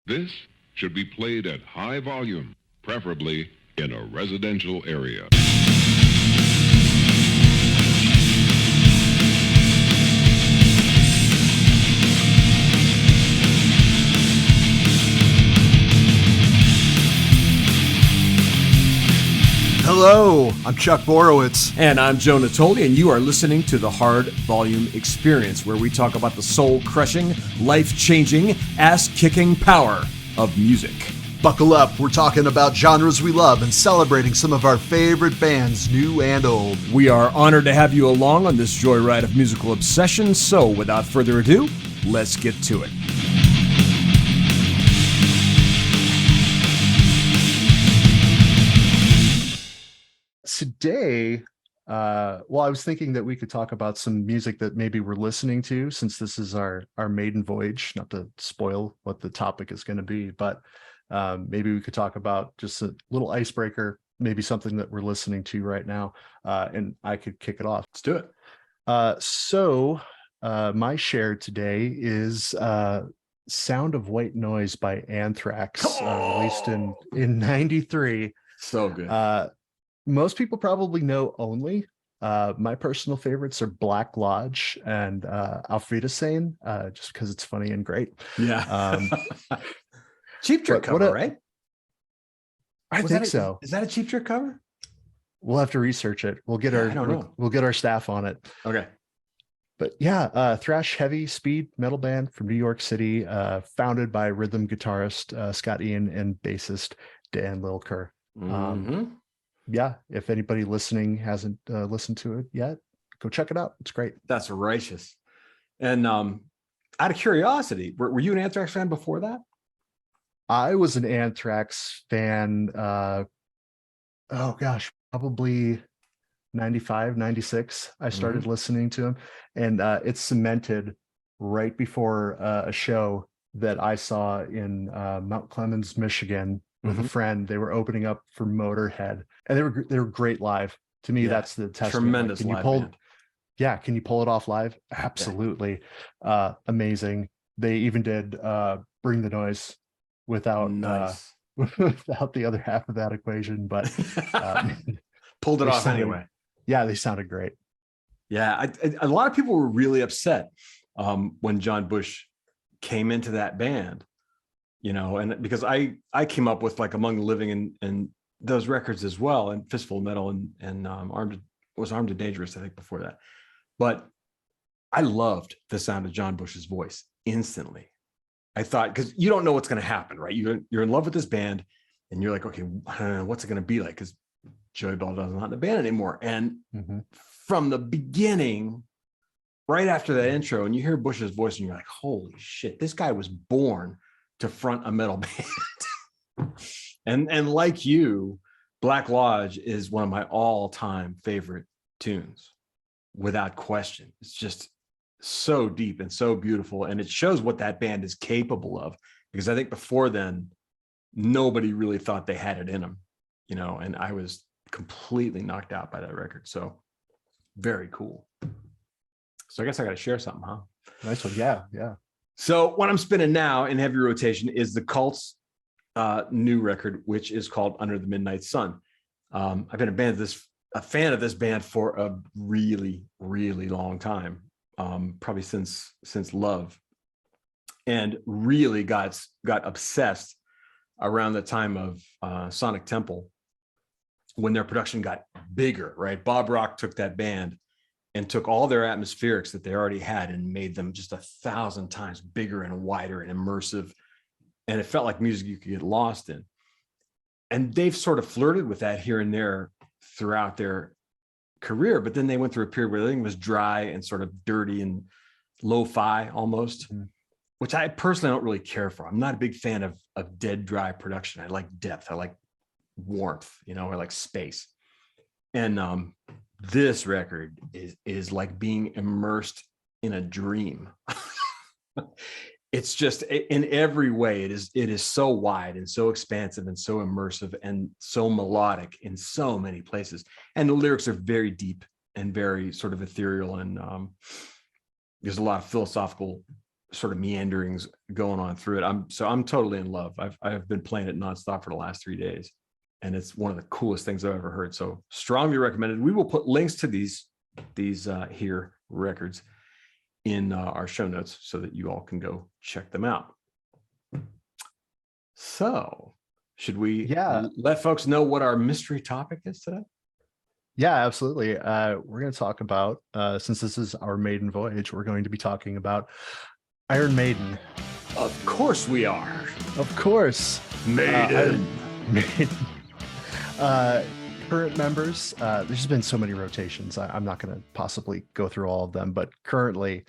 This should be played at high volume, preferably in a residential area. Hello, I'm Chuck Borowitz. And I'm Joe Natoli, and you are listening to the Hard Volume Experience, where we talk about the soul-crushing, life-changing, ass-kicking power of music. Buckle up, we're talking about genres we love and celebrating some of our favorite bands, new and old. We are honored to have you along on this joyride of musical obsession, so without further ado, let's get to it. Today, I was thinking that we could talk about some music that maybe we're listening to, since this is our maiden voyage, not to spoil what the topic is going to be, but maybe we could talk about just a little icebreaker, maybe something that we're listening to right now, and I could kick it off. Let's do it. My share today is Sound of White Noise by Anthrax, released in 93. So good. Most people probably know Only. My personal favorites are Black Lodge and Auf Wiedersehen, just because it's funny and great. Yeah. Cheap Trick cover, right? I think so. Is that a Cheap Trick cover? We'll have to research it. We'll get our staff on it. Okay. But yeah, thrash heavy speed metal band from New York City, founded by rhythm guitarist Scott Ian and bassist Dan Lilker. Yeah, if anybody listening hasn't listened to it yet, go check it out. It's great. That's righteous. And out of curiosity, were you an Anthrax fan before that? I was an Anthrax fan, probably 95, 96. I started listening to him, and it's cemented right before a show that I saw in Mount Clemens, Michigan, with a friend. They were opening up for Motorhead, and they were great live. To me, that's the testament. Tremendous live band. Yeah, can you pull it off live? Absolutely. Amazing. They even did Bring the Noise without without the other half of that equation, but pulled it off anyway. Yeah, they sounded great. Yeah, a lot of people were really upset when John Bush came into that band. You know, and because I came up with like Among the Living and those records as well, and Fistful of Metal and Armed and Dangerous, I think, before that. But I loved the sound of John Bush's voice instantly. I thought, because you don't know what's going to happen, right? You're in love with this band, and you're like, okay, I don't know, what's it going to be like? Because Joey Baldwin's not in the band anymore. And from the beginning, right after that intro, and you hear Bush's voice, and you're like, holy shit, this guy was born to front a metal band. and like you, Black Lodge is one of my all-time favorite tunes, without question. It's just so deep and so beautiful, and it shows what that band is capable of, because I think before then nobody really thought they had it in them, you know, and I was completely knocked out by that record. So very cool. So I guess I got to share something, huh? Nice one. Yeah. So what I'm spinning now in heavy rotation is the Cult's new record, which is called Under the Midnight Sun. I've been a fan of this band for a really, really long time, probably since Love, and really got obsessed around the time of Sonic Temple, when their production got bigger, right? Bob Rock took that band and took all their atmospherics that they already had and made them just 1,000 times bigger and wider and immersive. And it felt like music you could get lost in. And they've sort of flirted with that here and there throughout their career, but then they went through a period where everything was dry and sort of dirty and lo-fi almost, which I personally don't really care for. I'm not a big fan of dead, dry production. I like depth. I like warmth, you know, I like space. And this record is like being immersed in a dream. It's just, in every way, it is so wide and so expansive and so immersive and so melodic in so many places. And the lyrics are very deep and very sort of ethereal, and there's a lot of philosophical sort of meanderings going on through it. I'm totally in love. I've been playing it nonstop for the last 3 days, and it's one of the coolest things I've ever heard. So strongly recommended. We will put links to these here records in our show notes so that you all can go check them out. So should we let folks know what our mystery topic is today? Yeah, absolutely. We're going to talk about, since this is our maiden voyage, we're going to be talking about Iron Maiden. Of course we are. Of course. Maiden. Maiden. Current members, there's been so many rotations. I'm not going to possibly go through all of them, but currently,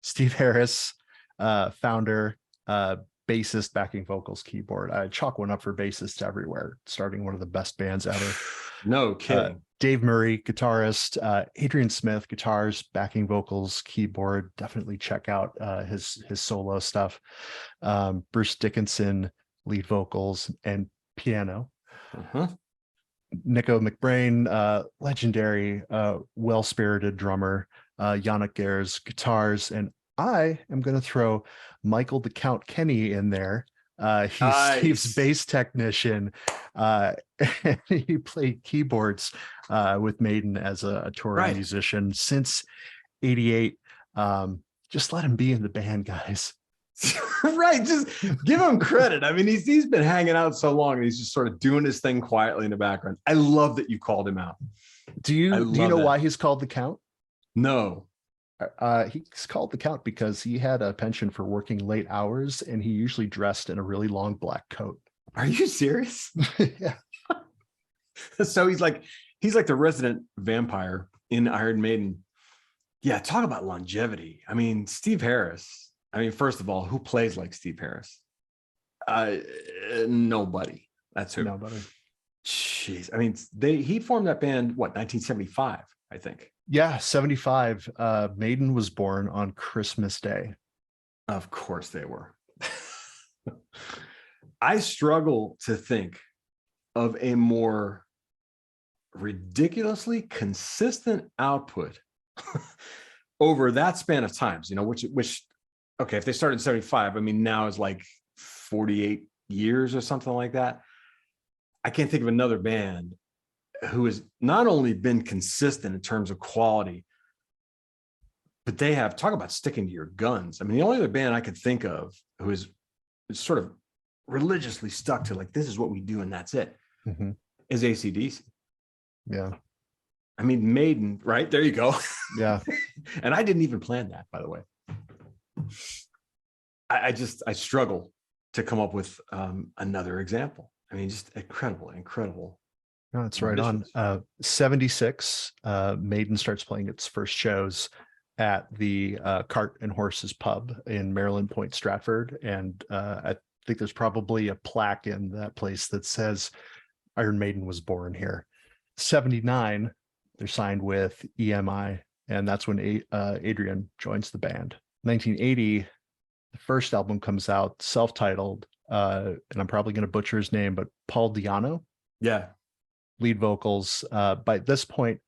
Steve Harris, founder, bassist, backing vocals, keyboard. I chalk one up for bassists everywhere, starting one of the best bands ever. No kidding. Dave Murray, guitarist. Adrian Smith, guitars, backing vocals, keyboard. Definitely check out his solo stuff. Bruce Dickinson, lead vocals and piano. Nico McBrain, legendary, well-spirited drummer. Yannick Gers, guitars, and I am going to throw Michael the Count Kenny in there. He's Nice. Steve's bass technician. And he played keyboards with Maiden as a touring musician since '88. Just let him be in the band, guys. Right, just give him credit. I mean, he's been hanging out so long, and he's just sort of doing his thing quietly in the background. I love that you called him out. Do you know why he's called the Count? No. He's called the Count because he had a penchant for working late hours, and he usually dressed in a really long black coat. Are you serious? Yeah. So he's like the resident vampire in Iron Maiden. Yeah, talk about longevity. I mean, Steve Harris. I mean, first of all, who plays like Steve Harris? Nobody. That's who. Nobody. Jeez. I mean, he formed that band, what, 1975, I think. Yeah, 75. Maiden was born on Christmas Day. Of course they were. I struggle to think of a more ridiculously consistent output over that span of times, which okay, if they started in 75, I mean, now is like 48 years or something like that. I can't think of another band who has not only been consistent in terms of quality, but they have, talk about sticking to your guns. I mean, the only other band I could think of who is sort of religiously stuck to like, this is what we do and that's it, is AC/DC. Yeah. I mean, Maiden, right? There you go. Yeah. And I didn't even plan that, by the way. I struggle to come up with another example. I mean, just incredible. No, it's right on. 76, Maiden starts playing its first shows at the Cart and Horses pub in Maryland Point, Stratford. And I think there's probably a plaque in that place that says Iron Maiden was born here. 79, they're signed with EMI, and that's when Adrian joins the band. 1980, the first album comes out, self-titled, and I'm probably going to butcher his name, but Paul Di'Anno. Yeah. Lead vocals. By this point,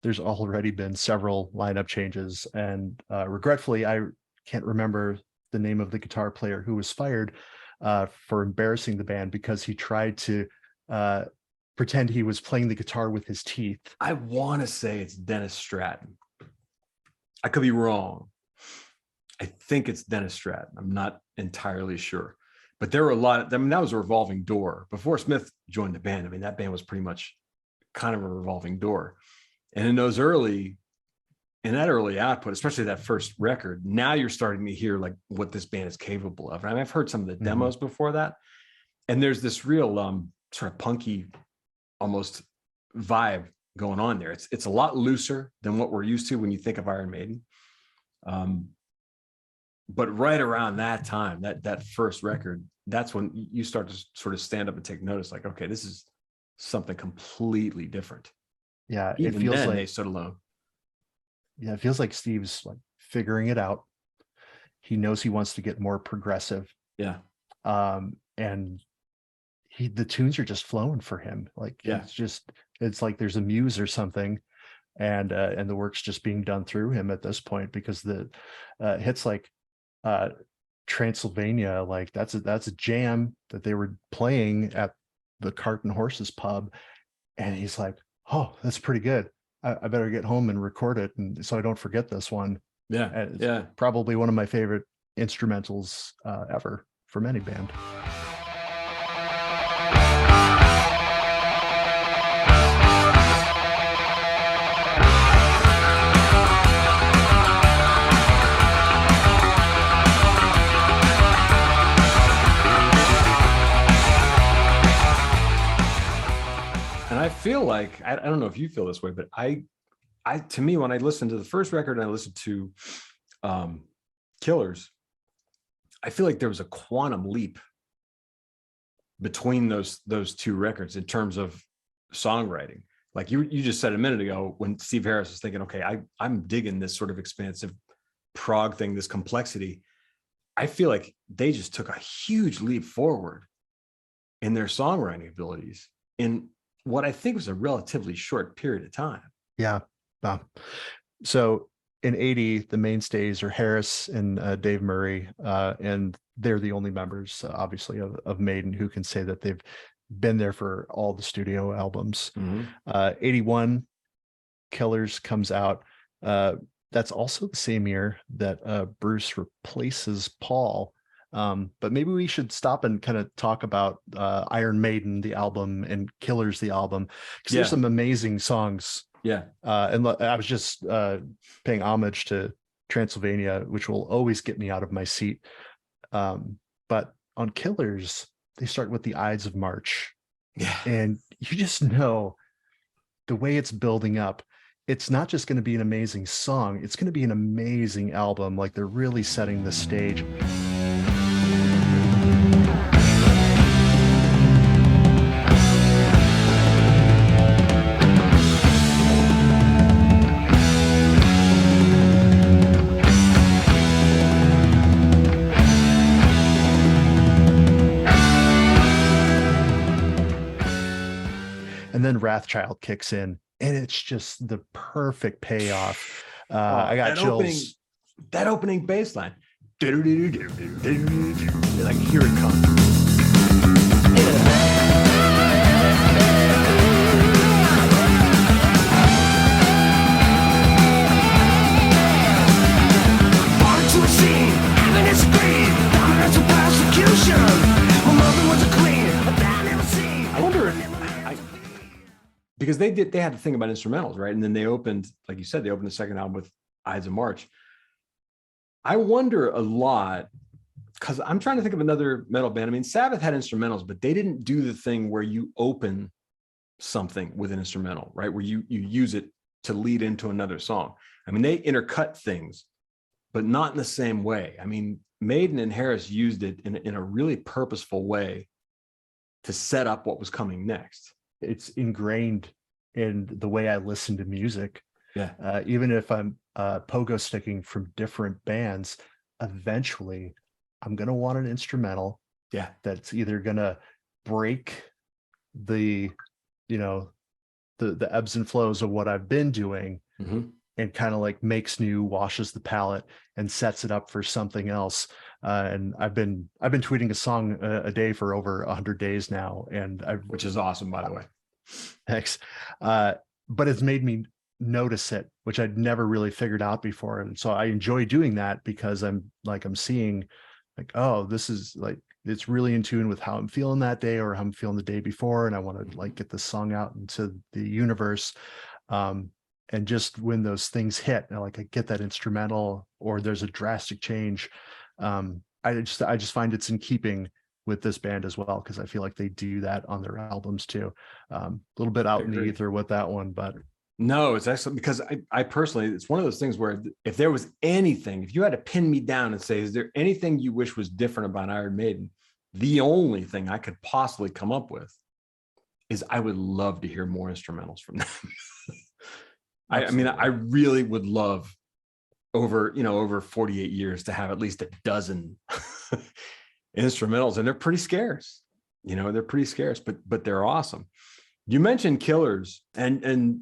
there's already been several lineup changes, and regretfully, I can't remember the name of the guitar player who was fired for embarrassing the band because he tried to pretend he was playing the guitar with his teeth. I want to say it's Dennis Stratton. I could be wrong. I think it's Dennis Stratton. I'm not entirely sure. But there were a lot. I mean, that was a revolving door. Before Smith joined the band, I mean, that band was pretty much kind of a revolving door. And in that early output, especially that first record, now you're starting to hear like what this band is capable of. I mean, I've heard some of the demos before that, and there's this real sort of punky, almost vibe going on there. It's a lot looser than what we're used to when you think of Iron Maiden. But right around that time, that first record, that's when you start to sort of stand up and take notice, like, okay, this is something completely different. Yeah, Even it feels then, like they stood alone. Yeah, it feels like Steve's like figuring it out. He knows he wants to get more progressive. Yeah. And the tunes are just flowing for him. Like, yeah, it's like there's a muse or something. and the work's just being done through him at this point, because the hits like Transylvania, like that's a jam that they were playing at the Cart and Horses pub, and he's like, oh, that's pretty good. I better get home and record it, and so I don't forget this one. Yeah, And yeah. it's probably one of my favorite instrumentals ever from any band. And I feel like, I don't know if you feel this way, but I to me, when I listened to the first record and I listened to Killers, I feel like there was a quantum leap between those two records in terms of songwriting. Like you just said a minute ago, when Steve Harris was thinking, okay, I'm digging this sort of expansive prog thing, this complexity. I feel like they just took a huge leap forward in their songwriting abilities in what I think was a relatively short period of time. Yeah. So in 80, the mainstays are Harris and Dave Murray, and they're the only members, obviously, of Maiden who can say that they've been there for all the studio albums. 81, Killers comes out. That's also the same year that Bruce replaces Paul. But maybe we should stop and kind of talk about Iron Maiden, the album, and Killers, the album, because there's some amazing songs. Yeah. And I was just paying homage to Transylvania, which will always get me out of my seat. But on Killers, they start with the Ides of March. Yeah. And you just know the way it's building up. It's not just going to be an amazing song, it's going to be an amazing album. Like, they're really setting the stage. And then Wrathchild kicks in, and it's just the perfect payoff. I got chills. That opening bass line. Like, here it comes. Born to a scene, and it's green. Dominance and persecution. My mother was a queen, but I never seen. I wonder if because they had to think about instrumentals, right? And then they opened, like you said, they opened the second album with Ides of March. I wonder a lot, because I'm trying to think of another metal band. I mean, Sabbath had instrumentals, but they didn't do the thing where you open something with an instrumental, right? Where you use it to lead into another song. I mean, they intercut things, but not in the same way. I mean, Maiden and Harris used it in a really purposeful way to set up what was coming next. It's ingrained in the way I listen to music. Yeah. Even if I'm pogo sticking from different bands, eventually I'm going to want an instrumental. Yeah. That's either going to break the ebbs and flows of what I've been doing, and kind of like makes new, washes the palette, and sets it up for something else. And I've been tweeting a song a day for over 100 days now, and which is awesome, by the way. Thanks. But it's made me notice it, which I'd never really figured out before. And so I enjoy doing that, because I'm seeing like, oh, this is like, it's really in tune with how I'm feeling that day or how I'm feeling the day before. And I want to like get this song out into the universe. And just when those things hit, I get that instrumental, or there's a drastic change. I just find it's in keeping with this band as well, because I feel like they do that on their albums too. A little bit out in the ether with that one, but no, it's excellent, because I personally, it's one of those things where if there was anything, if you had to pin me down and say, is there anything you wish was different about Iron Maiden? The only thing I could possibly come up with is I would love to hear more instrumentals from them. I mean, I really would love over 48 years to have at least a dozen instrumentals, and they're pretty scarce. They're pretty scarce, but they're awesome. You mentioned Killers, and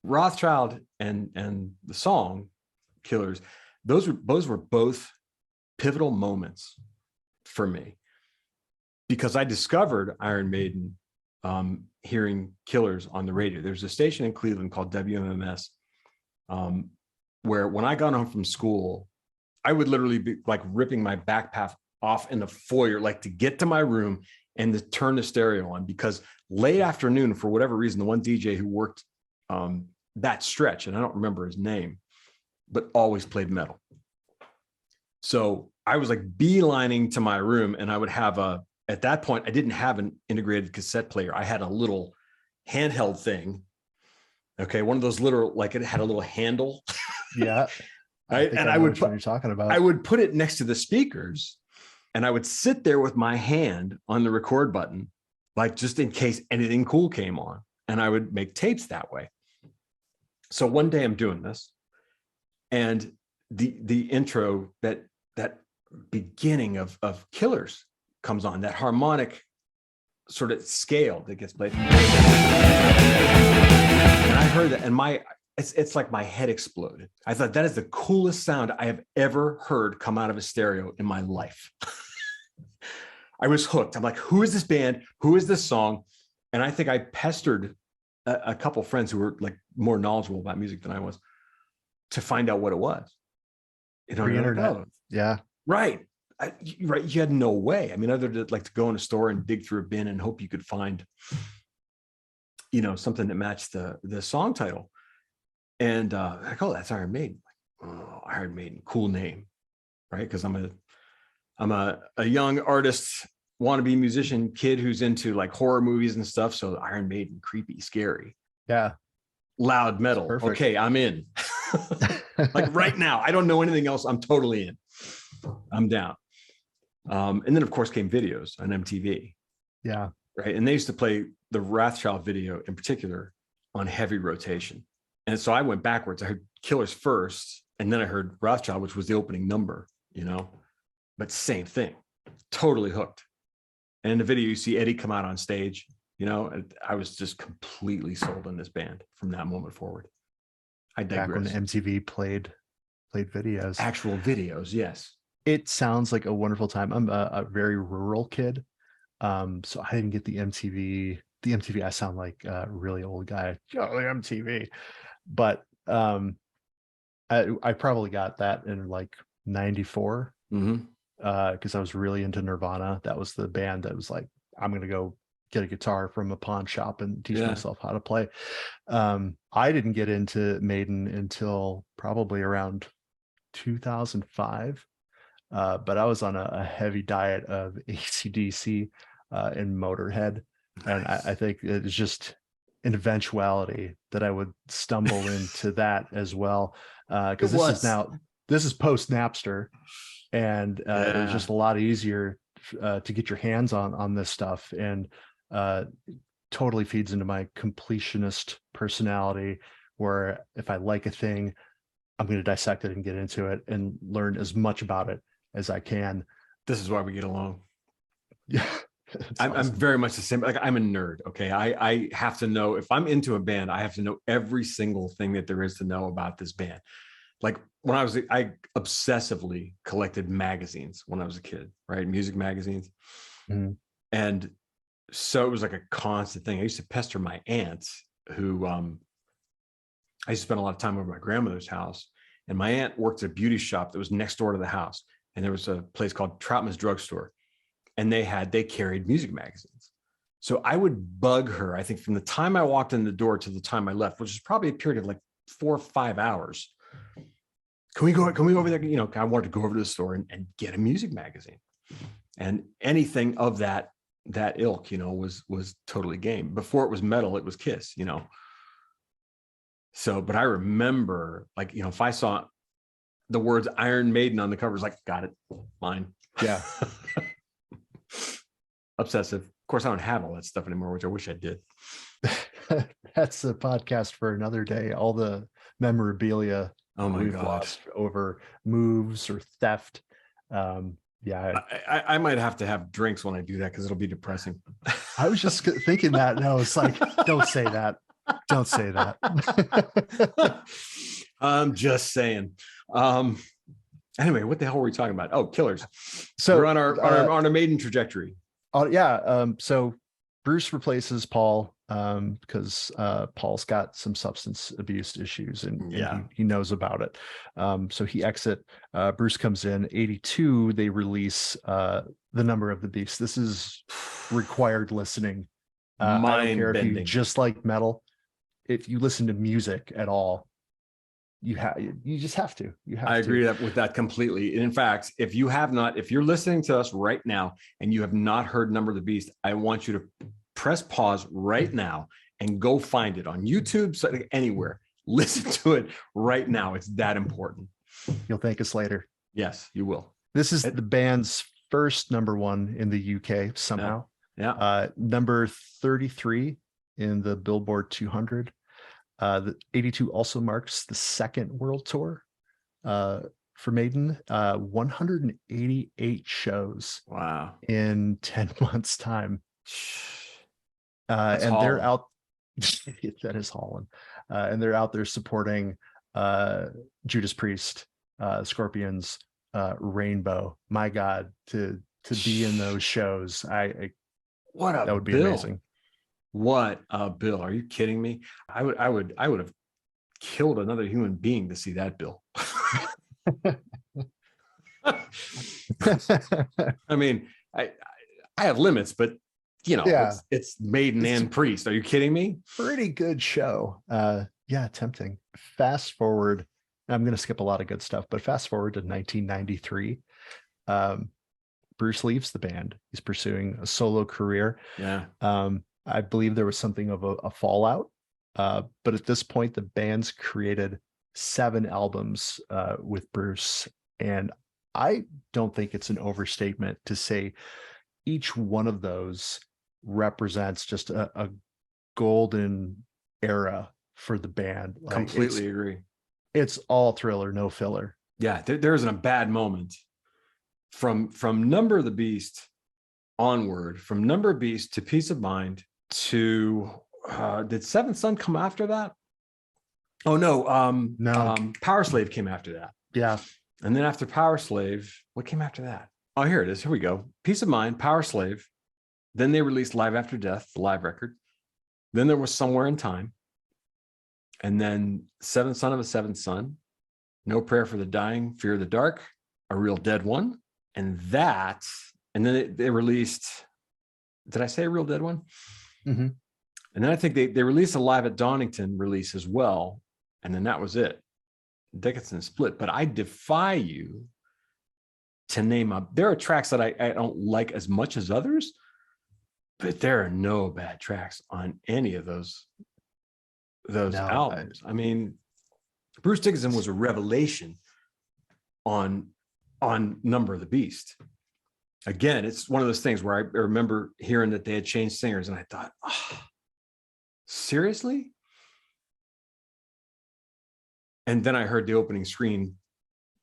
Rothschild and the song Killers, those were both pivotal moments for me, because I discovered Iron Maiden hearing Killers on the radio. There's a station in Cleveland called WMMS, where when I got home from school, I would literally be like ripping my backpack off in the foyer, like to get to my room and to turn the stereo on, because late afternoon, for whatever reason, the one DJ who worked that stretch, and I don't remember his name, but always played metal. So I was like beelining to my room, and I would have at that point, I didn't have an integrated cassette player. I had a little handheld thing. Okay. One of those little, like it had a little handle. Yeah. I would what you're talking about. I would put it next to the speakers, and I would sit there with my hand on the record button, like just in case anything cool came on, and I would make tapes that way. So one day I'm doing this, and the intro, that beginning of Killers comes on, that harmonic sort of scale that gets played. And I heard that, and it's like my head exploded. I thought, that is the coolest sound I have ever heard come out of a stereo in my life. I was hooked. I'm like, who is this band? Who is this song? And I think I pestered a couple friends who were like more knowledgeable about music than I was to find out what it was. Pre-internet. Yeah. Right. Right. You had no way. I mean, other than like to go in a store and dig through a bin and hope you could find, something that matched the song title. And I go, that's Iron Maiden. Like, oh, Iron Maiden, cool name, right? Because I'm a young artist, wannabe musician kid who's into like horror movies and stuff. So Iron Maiden, creepy, scary. Yeah. Loud metal. Perfect. Okay, I'm in. Like right now, I don't know anything else. I'm totally in. I'm down. And then of course came videos on MTV. Yeah. Right. And they used to play the Rothschild video in particular on heavy rotation. And so I went backwards. I heard Killers first, and then I heard Rothschild, which was the opening number, but same thing, totally hooked. And in the video, you see Eddie come out on stage, and I was just completely sold on this band from that moment forward. I digress. Back when MTV played videos. Actual videos, yes. It sounds like a wonderful time. I'm a very rural kid. So I didn't get the MTV. The MTV, I sound like a really old guy. Oh, the MTV. But I probably got that in like 94. Because I was really into Nirvana. That was the band that was like, I'm going to go get a guitar from a pawn shop and teach myself how to play. I didn't get into Maiden until probably around 2005. But I was on a heavy diet of AC/DC and Motorhead. And I think it's just an eventuality that I would stumble into that as well. Because this is post Napster. And it was just a lot easier to get your hands on this stuff, and totally feeds into my completionist personality, where if I like a thing, I'm going to dissect it and get into it and learn as much about it as I can. This is why we get along. Yeah. I'm very much the same. Like, I'm a nerd. Okay. I have to know, if I'm into a band, I have to know every single thing that there is to know about this band. Like when I obsessively collected magazines when I was a kid, right? Music magazines. Mm-hmm. And so it was like a constant thing. I used to pester my aunts who, I used to spend a lot of time over at my grandmother's house, and my aunt worked at a beauty shop that was next door to the house. And there was a place called Troutman's Drugstore, and they carried music magazines. So I would bug her, I think from the time I walked in the door to the time I left, which is probably a period of like 4 or 5 hours. Can we go over there? I wanted to go over to the store and get a music magazine, and anything of that ilk, was totally game. Before it was metal, it was Kiss, So, but I remember, like, if I saw the words Iron Maiden on the covers, like, got it, mine. Yeah. Obsessive. Of course, I don't have all that stuff anymore, which I wish I did. That's a podcast for another day. All the memorabilia we've lost over moves or theft. I might have to have drinks when I do that, because it'll be depressing. I was just thinking that, and I was like, don't say that. Don't say that. I'm just saying. Anyway, what the hell were we talking about? Oh, Killers. So we're on our Maiden trajectory. So Bruce replaces Paul because Paul's got some substance abuse issues and he knows about it. So he exit. Bruce comes in. 82, they release The Number of the Beast. This is required listening. I don't care if you just like metal. If you listen to music at all, you just have to. I agree with that completely. And in fact, if you're listening to us right now and you have not heard Number of the Beast, I want you to press pause right now and go find it on YouTube, anywhere. Listen to it right now. It's that important. You'll thank us later. Yes, you will. This is the band's first number one in the UK somehow. Yeah. Number 33 in the Billboard 200. The 82 also marks the second world tour for Maiden. 188 shows. Wow. In 10 months' time. And hauling. They're out. That is hauling. And they're out there supporting Judas Priest, Scorpions, Rainbow. My God, to be in those shows, that would be amazing. What a bill. Are you kidding me? I would have killed another human being to see that bill. I mean, I have limits, but it's Maiden and Priest. Are you kidding me? Pretty good show. Tempting. Fast forward. I'm going to skip a lot of good stuff, but fast forward to 1993. Bruce leaves the band. He's pursuing a solo career. Yeah. I believe there was something of a fallout, but at this point, the band's created 7 albums with Bruce, and I don't think it's an overstatement to say each one of those represents just a golden era for the band. Completely agree. It's all Thriller, no filler. Yeah, there isn't a bad moment from Number of the Beast onward, from Number of Beast to Peace of Mind to did Seventh Son come after that? Oh no, Power Slave came after that. Yeah. And then after Power Slave, what came after that? Oh, here it is. Here we go. Peace of Mind, Power Slave. Then they released Live After Death, the live record. Then there was Somewhere in Time. And then Seventh Son of a Seventh Son, No Prayer for the Dying, Fear of the Dark, A Real Dead One. And then they released, did I say A Real Dead One? Mm-hmm. And then I think they released a Live at Donington release as well. And then that was it. Dickinson split. But I defy you to name up. There are tracks that I don't like as much as others, but there are no bad tracks on any of those albums. I mean, Bruce Dickinson was a revelation on Number of the Beast. Again, it's one of those things where I remember hearing that they had changed singers, and I thought, seriously? And then I heard the opening screen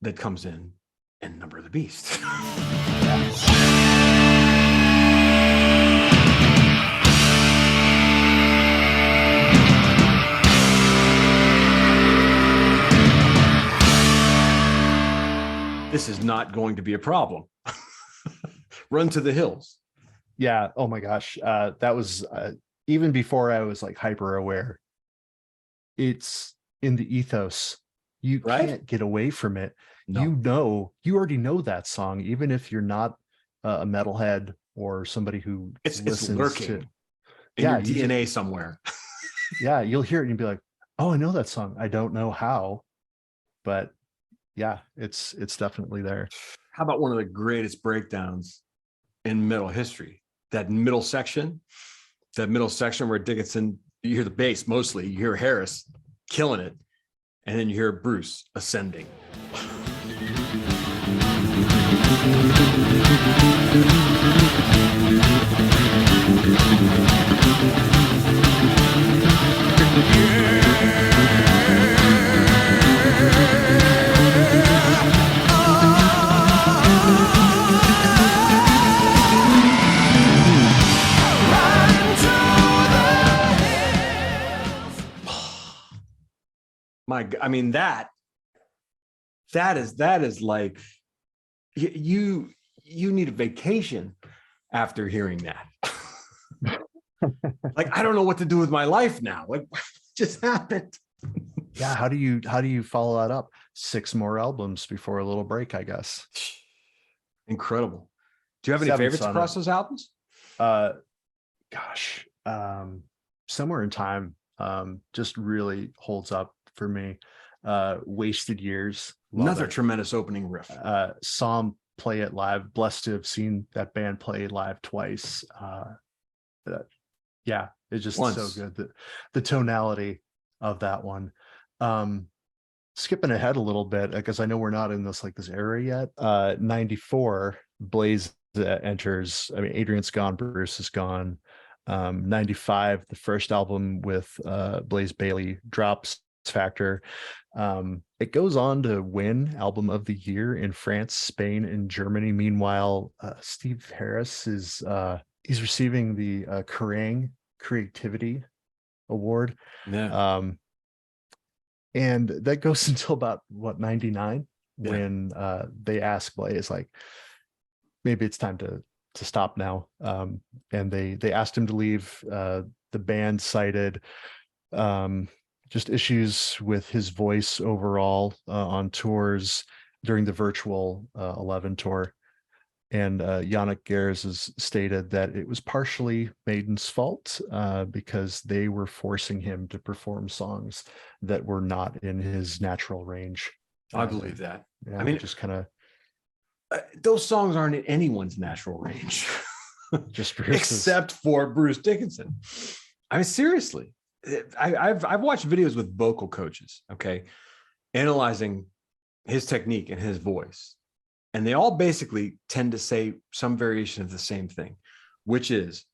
that comes in and Number of the Beast. This is not going to be a problem. Run to the Hills. Yeah. Oh my gosh. That was even before I was like hyper aware. It's in the ethos. You can't get away from it. No. You already know that song, even if you're not a metalhead or somebody who listens lurking in your DNA somewhere. Yeah, you'll hear it and you'll be like, "Oh, I know that song. I don't know how," but yeah, it's definitely there. How about one of the greatest breakdowns in metal history? That middle section where Dickinson, you hear the bass mostly, you hear Harris killing it, and then you hear Bruce ascending. I mean, that is like you need a vacation after hearing that. Like, I don't know what to do with my life now. Like, what just happened? Yeah, how do you follow that up? 6 more albums before a little break, I guess. Incredible. Do you have any Seventh favorites Son across of- those albums? Gosh, Somewhere in Time just really holds up for me. Wasted Years, love Another it. tremendous opening riff. Saw 'em play it live. Blessed to have seen that band play live twice. Yeah, it's just so good. The tonality of that one. Skipping ahead a little bit because I know we're not in this era yet. 94, Blaze enters. I mean, Adrian's gone, Bruce is gone. 95, the first album with Blaze Bayley drops, Factor. It goes on to win Album of the Year in France, Spain, and Germany. Meanwhile, Steve Harris is he's receiving the Kerrang Creativity Award. Yeah. And that goes until about 99 when they ask Blaze, like, maybe it's time to stop now. And they asked him to leave. The band cited just issues with his voice overall on tours during the virtual 11 tour. And Yannick Gers has stated that it was partially Maiden's fault because they were forcing him to perform songs that were not in his natural range. I believe that. Yeah, I mean, just kind of those songs aren't in anyone's natural range, just except for Bruce Dickinson. I mean, seriously, I've watched videos with vocal coaches, okay, analyzing his technique and his voice. And they all basically tend to say some variation of the same thing, which is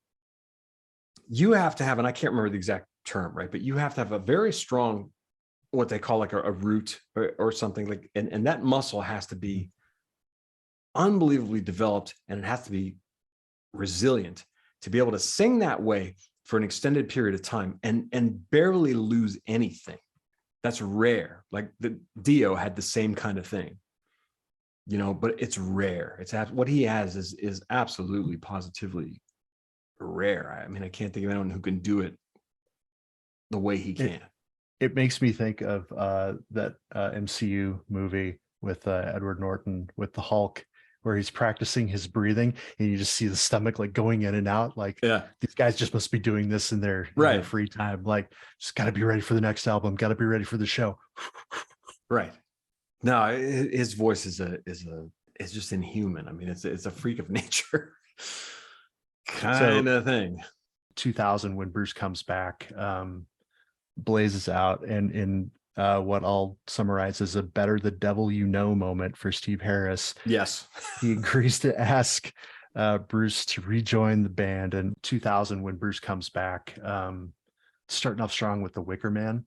you have to have, and I can't remember the exact term, right? But you have to have a very strong, what they call like a root or something like, and that muscle has to be unbelievably developed, and it has to be resilient to be able to sing that way for an extended period of time and barely lose anything. That's rare. Like the Dio had the same kind of thing. But it's rare. It's what he has is absolutely positively rare. I mean, I can't think of anyone who can do it the way he can. It makes me think of that MCU movie with Edward Norton with the Hulk, where he's practicing his breathing and you just see the stomach like going in and out. Like, these guys just must be doing this in their free time. Like, just got to be ready for the next album. Got to be ready for the show. Right. No, his voice is just inhuman. I mean, it's a freak of nature kind of thing. 2000, when Bruce comes back, blazes out, and in what I'll summarize as a better the devil you know moment for Steve Harris. Yes, he agrees to ask Bruce to rejoin the band. And 2000, when Bruce comes back, starting off strong with the Wicker Man.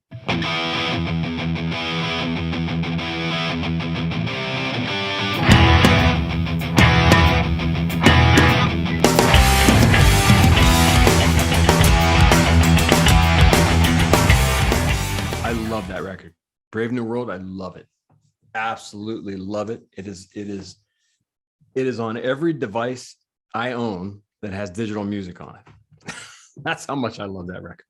I love that record. Brave New World. I love it. Absolutely love it. It is on every device I own that has digital music on it. That's how much I love that record.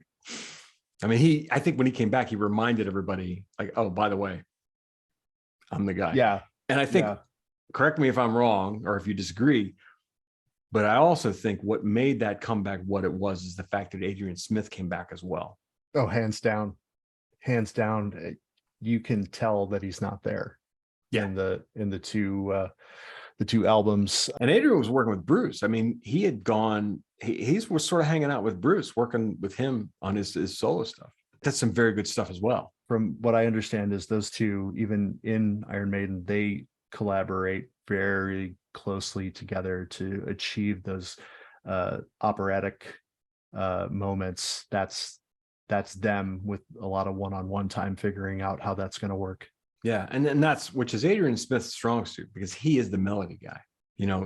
I mean, I think when he came back, he reminded everybody, like, oh, by the way, I'm the guy. Yeah. And I think, correct me if I'm wrong or if you disagree, but I also think what made that comeback what it was is the fact that Adrian Smith came back as well. Oh, hands down. You can tell that he's not there in the two albums. And Adrian was working with Bruce. I mean, he had gone, he was sort of hanging out with Bruce, working with him on his solo stuff. That's some very good stuff as well. From what I understand is those two, even in Iron Maiden, they collaborate very closely together to achieve those operatic moments. That's them with a lot of one-on-one time figuring out how that's going to work. Yeah. And that's, which is Adrian Smith's strong suit, because he is the melody guy.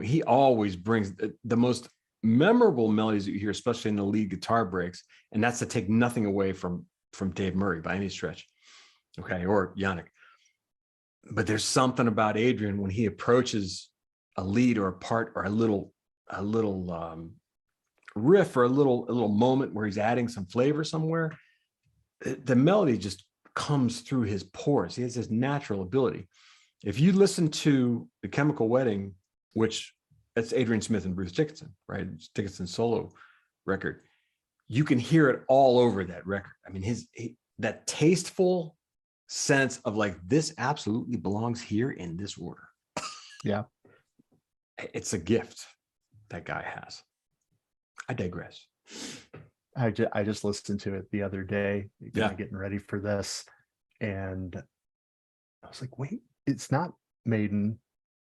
He always brings the most memorable melodies that you hear, especially in the lead guitar breaks. And that's to take nothing away from Dave Murray by any stretch. Okay, or Yannick. But there's something about Adrian when he approaches a lead or a part or a little riff or a little moment where he's adding some flavor somewhere. The melody just comes through his pores. He has this natural ability. If you listen to The Chemical Wedding, which it's Adrian Smith and Bruce Dickinson, right? It's Dickinson's solo record. You can hear it all over that record. I mean, that tasteful sense of like, this absolutely belongs here in this order. Yeah. It's a gift that guy has. I digress. I just listened to it the other day, Yeah. getting ready for this. And I was like, wait, it's not Maiden,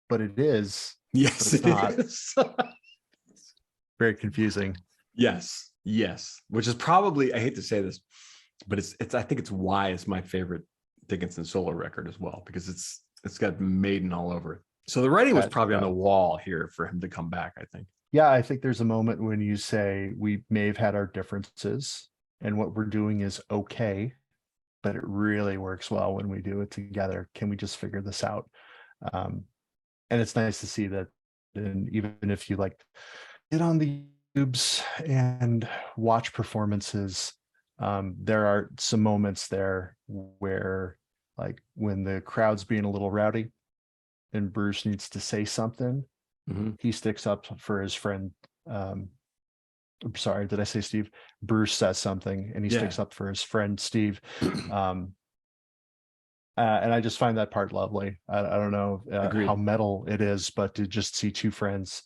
but it is. Yes, But it's not. it is. Very confusing. Yes. Which is probably, I hate to say this, but it's I think it's why it's my favorite Dickinson solo record as well, because it's got Maiden all over it. So the writing was probably on the wall here for him to come back, I think. Yeah, I think there's a moment when you say we may have had our differences and what we're doing is okay, but it really works well when we do it together. Can we just figure this out? And it's nice to see that. And even if you like get on the YouTubes and watch performances, there are some moments there where, like, when the crowd's being a little rowdy and Bruce needs to say something, he sticks up for his friend. I'm sorry, did I say Steve? Bruce says something and he sticks up for his friend Steve. And I just find that part lovely. I don't know how metal it is, but to just see two friends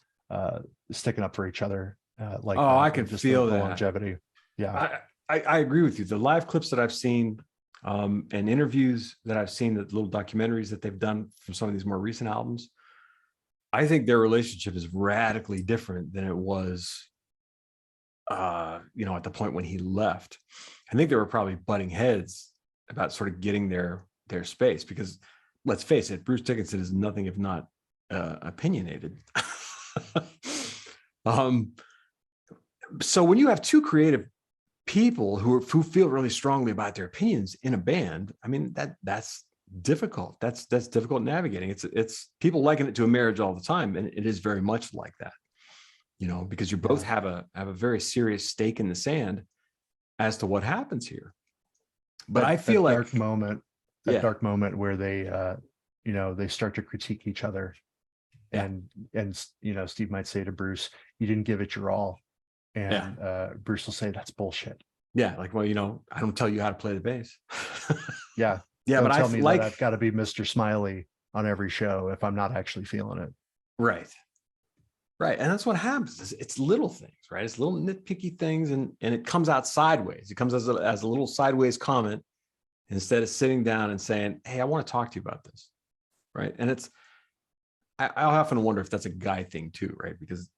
sticking up for each other, like, oh, I can just feel the that longevity. Yeah, I agree with you. The live clips that I've seen and interviews that I've seen, the little documentaries that they've done from some of these more recent albums, I think their relationship is radically different than it was, at the point when he left. I think they were probably butting heads about sort of getting their space, because let's face it, Bruce Dickinson is nothing if not opinionated. So when you have two creative people who feel really strongly about their opinions in a band, I mean, that's difficult. That's difficult navigating. It's people liken it to a marriage all the time, and it is very much like that, because you both have a very serious stake in the sand as to what happens here. But I feel like dark moment where they they start to critique each other, and Steve might say to Bruce, you didn't give it your all, and Bruce will say, that's bullshit. Like, well, I don't tell you how to play the bass. Don't but tell me that I've got to be Mr. Smiley on every show if I'm not actually feeling it. Right. And that's what happens. It's little things, right? It's little nitpicky things, and it comes out sideways. It comes as a little sideways comment instead of sitting down and saying, hey, I want to talk to you about this. Right. And I often wonder if that's a guy thing too, right? Because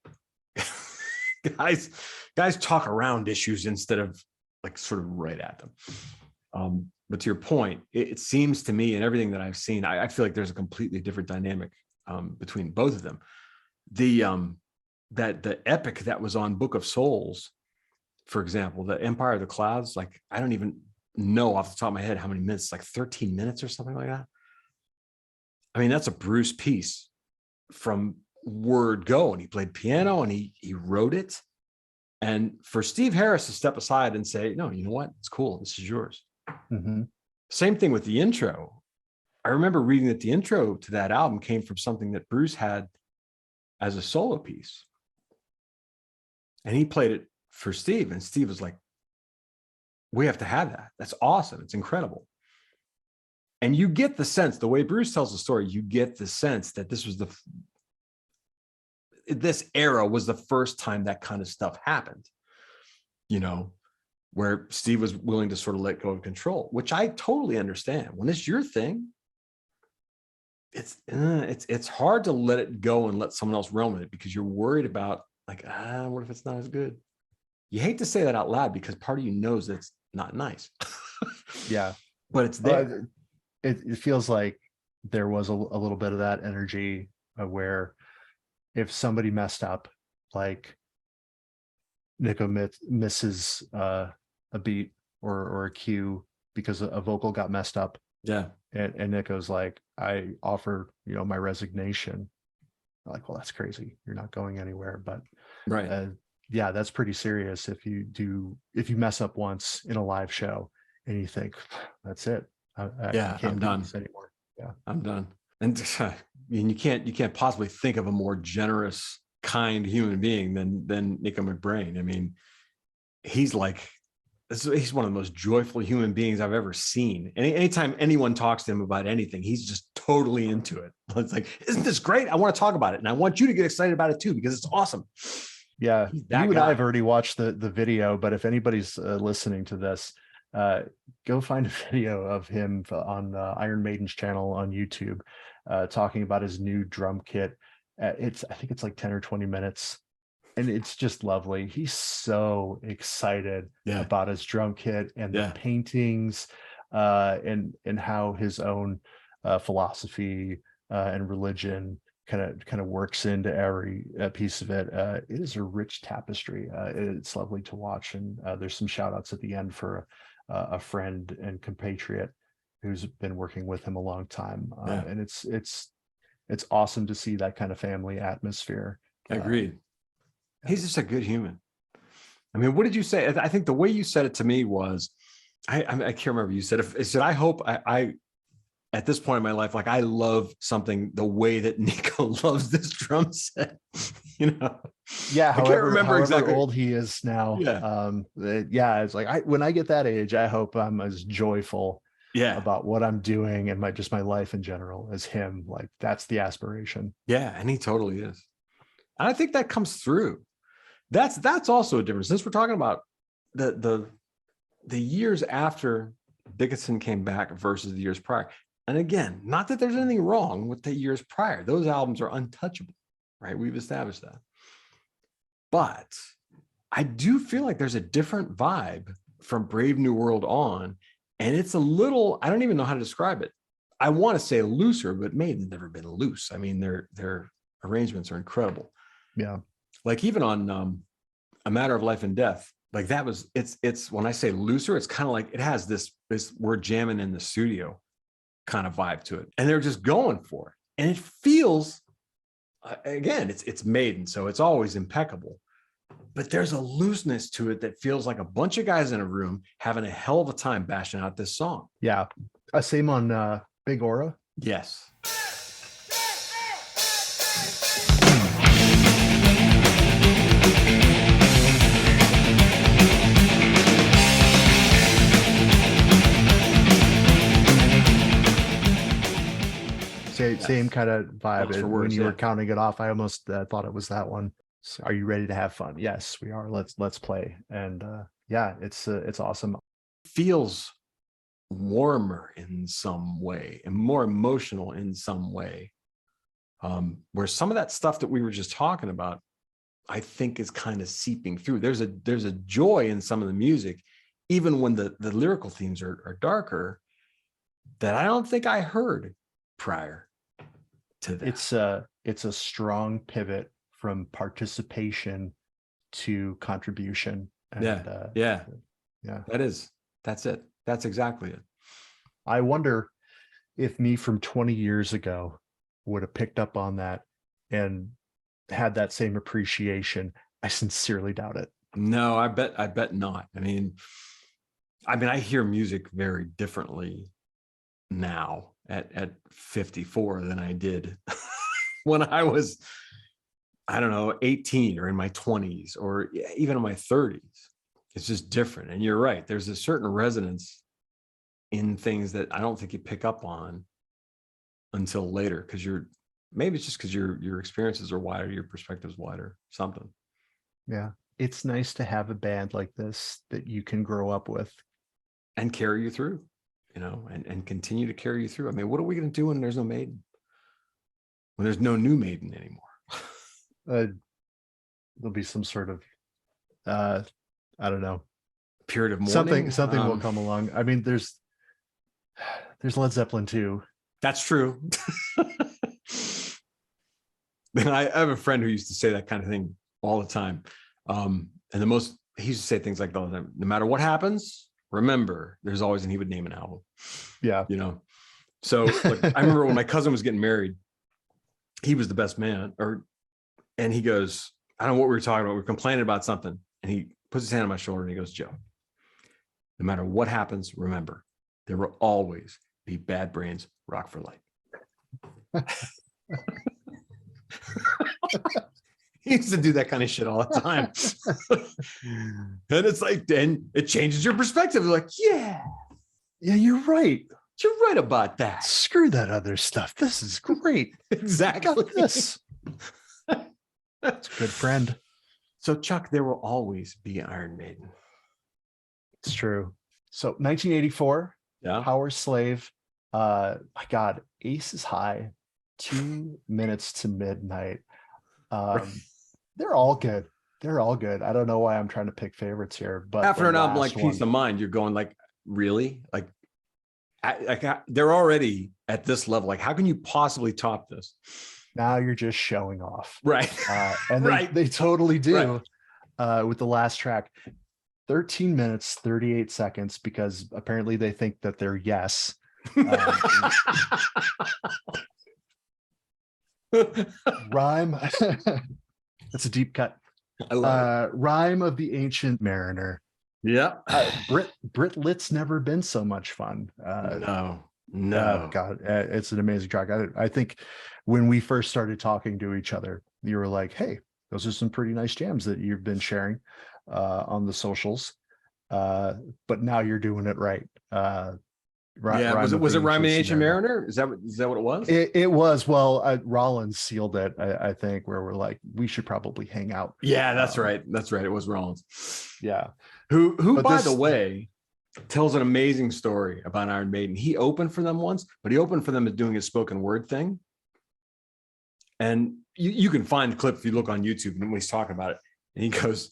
guys talk around issues instead of like sort of right at them. But to your point, it seems to me, and everything that I've seen, I feel like there's a completely different dynamic between both of them. The epic that was on Book of Souls, for example, the Empire of the Clouds, like, I don't even know off the top of my head how many minutes, like 13 minutes or something like that. I mean, that's a Bruce piece from word go, and he played piano and he wrote it. And for Steve Harris to step aside and say, no, you know what? It's cool. This is yours. Same thing with the intro. I remember reading that the intro to that album came from something that Bruce had as a solo piece. And he played it for Steve. And Steve was like, we have to have that. That's awesome. It's incredible. And you get the sense, the way Bruce tells the story, you get the sense that this era was the first time that kind of stuff happened, where Steve was willing to sort of let go of control, which I totally understand. When it's your thing, it's hard to let it go and let someone else run with it, because you're worried about, like, what if it's not as good? You hate to say that out loud because part of you knows that it's not nice. But it's there. It feels like there was a little bit of that energy where if somebody messed up, like Nico misses a beat or a cue because a vocal got messed up, Yeah. And Nico's like, I offer, my resignation. I'm like, well, that's crazy. You're not going anywhere. But Right. yeah, that's pretty serious. If you mess up once in a live show and you think that's it, I Yeah, can't I'm do done. this anymore. Yeah, I'm done. And you can't possibly think of a more generous, kind human being than Nico McBrain. I mean, he's one of the most joyful human beings I've ever seen. Anytime anyone talks to him about anything, he's just totally into it. It's like, isn't this great? I want to talk about it. And I want you to get excited about it too, because it's awesome. yeah. He's You that and guy. I have already watched the video, but if anybody's listening to this, go find a video of him on Iron Maiden's channel on YouTube, talking about his new drum kit. I think it's like 10 or 20 minutes. And it's just lovely. He's so excited Yeah. about his drum kit and Yeah. the paintings, and how his own philosophy and religion kind of works into every piece of it. It is a rich tapestry. It's lovely to watch, and there's some shout outs at the end for a friend and compatriot who's been working with him a long time. Yeah. And it's awesome to see that kind of family atmosphere. Agreed. He's just a good human. I mean, what did you say? I think the way you said it to me was, I can't remember. You said, I hope I at this point in my life, like, I love something the way that Nico loves this drum set. Yeah, I can't remember however exactly old he is now. Yeah. It's like when I get that age, I hope I'm as joyful about what I'm doing and my life in general as him. Like, that's the aspiration. Yeah, and he totally is. And I think that comes through. That's also a difference. Since we're talking about the years after Dickinson came back versus the years prior. And again, not that there's anything wrong with the years prior. Those albums are untouchable, right? We've established that. But I do feel like there's a different vibe from Brave New World on. And it's a little, I don't even know how to describe it. I want to say looser, but Maiden's never been loose. I mean, their arrangements are incredible. Yeah. Like even on A Matter of Life and Death, like that was, it's when I say looser, it's kind of like it has this we're jamming in the studio kind of vibe to it. And they're just going for it. And it feels, again, it's Maiden, so it's always impeccable. But there's a looseness to it that feels like a bunch of guys in a room having a hell of a time bashing out this song. Yeah. Same on Big Aura. Yes. Same kind of vibe. Works for When words, you were yeah. counting it off, I almost thought it was that one. So, are you ready to have fun? Yes, we are. Let's play. And yeah, it's awesome. Feels warmer in some way and more emotional in some way. Where some of that stuff that we were just talking about, I think is kind of seeping through. There's a joy in some of the music, even when the lyrical themes are darker, that I don't think I heard prior to that. It's a strong pivot from participation to contribution. And, yeah. That's it. That's exactly it. I wonder if me from 20 years ago would have picked up on that and had that same appreciation. I sincerely doubt it. No, I bet not. I mean, I hear music very differently now at 54 than I did when I was, I don't know, 18 or in my 20s or even in my 30s. It's just different. And you're right. There's a certain resonance in things that I don't think you pick up on until later, because maybe it's just because your experiences are wider, your perspective's wider, something. Yeah. It's nice to have a band like this that you can grow up with and carry you through, and continue to carry you through. I mean, what are we going to do when there's no Maiden? When there's no new Maiden anymore? There'll be some sort of, I don't know, period of mourning. Something will come along. I mean, there's Led Zeppelin too. That's true. I have a friend who used to say that kind of thing all the time. And he used to say things like, no matter what happens, remember, there's always, and he would name an album. Yeah. So like, I remember when my cousin was getting married, he was the best man, and he goes, I don't know what we were talking about. We were complaining about something. And he puts his hand on my shoulder and he goes, Joe, no matter what happens, remember, there will always be Bad Brains Rock for Life. He used to do that kind of shit all the time. And it's like, then it changes your perspective. You're like, yeah, you're right. You're right about that. Screw that other stuff. This is great. Exactly. I got this. That's a good friend. So Chuck, there will always be Iron Maiden. It's true. So 1984, Yeah. Power Slave. My God, Aces High, 2 minutes to midnight. They're all good. They're all good. I don't know why I'm trying to pick favorites here, but After an album like Peace of Mind, you're going like, really? Like they're already at this level. Like, how can you possibly top this? Now you're just showing off. Right. And Right. they totally do with the last track. 13 minutes, 38 seconds, because apparently they think that they're Yes. Rhyme. That's a deep cut. I love Rhyme of the Ancient Mariner. it. Yeah. Brit Lit's never been so much fun. No. God, it's an amazing track. I think when we first started talking to each other, you were like, hey, those are some pretty nice jams that you've been sharing on the socials. But now you're doing it right. Was it Rhyme of the Ancient Mariner? Is that what it was? It was. Well, Rollins sealed it, I think, where we're like, we should probably hang out. Yeah, that's right. That's right. It was Rollins. Yeah. Who by the way, tells an amazing story about Iron Maiden. He opened for them once, but he opened for them as doing his spoken word thing. And you can find the clip if you look on YouTube when he's talking about it. And he goes,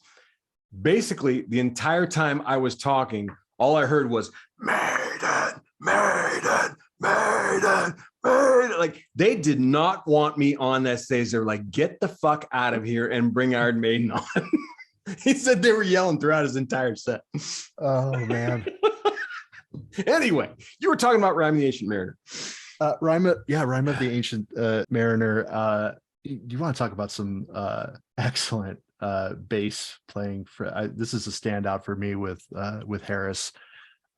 basically, the entire time I was talking, all I heard was Maiden, Maiden, Maiden, Maiden. Like, they did not want me on that stage. They were like, get the fuck out of here and bring Iron Maiden on. He said they were yelling throughout his entire set. Oh, man. Anyway, you were talking about Rhyme of the Ancient Mariner. Rhyme of the Ancient Mariner. You want to talk about some excellent bass playing? This is a standout for me with Harris.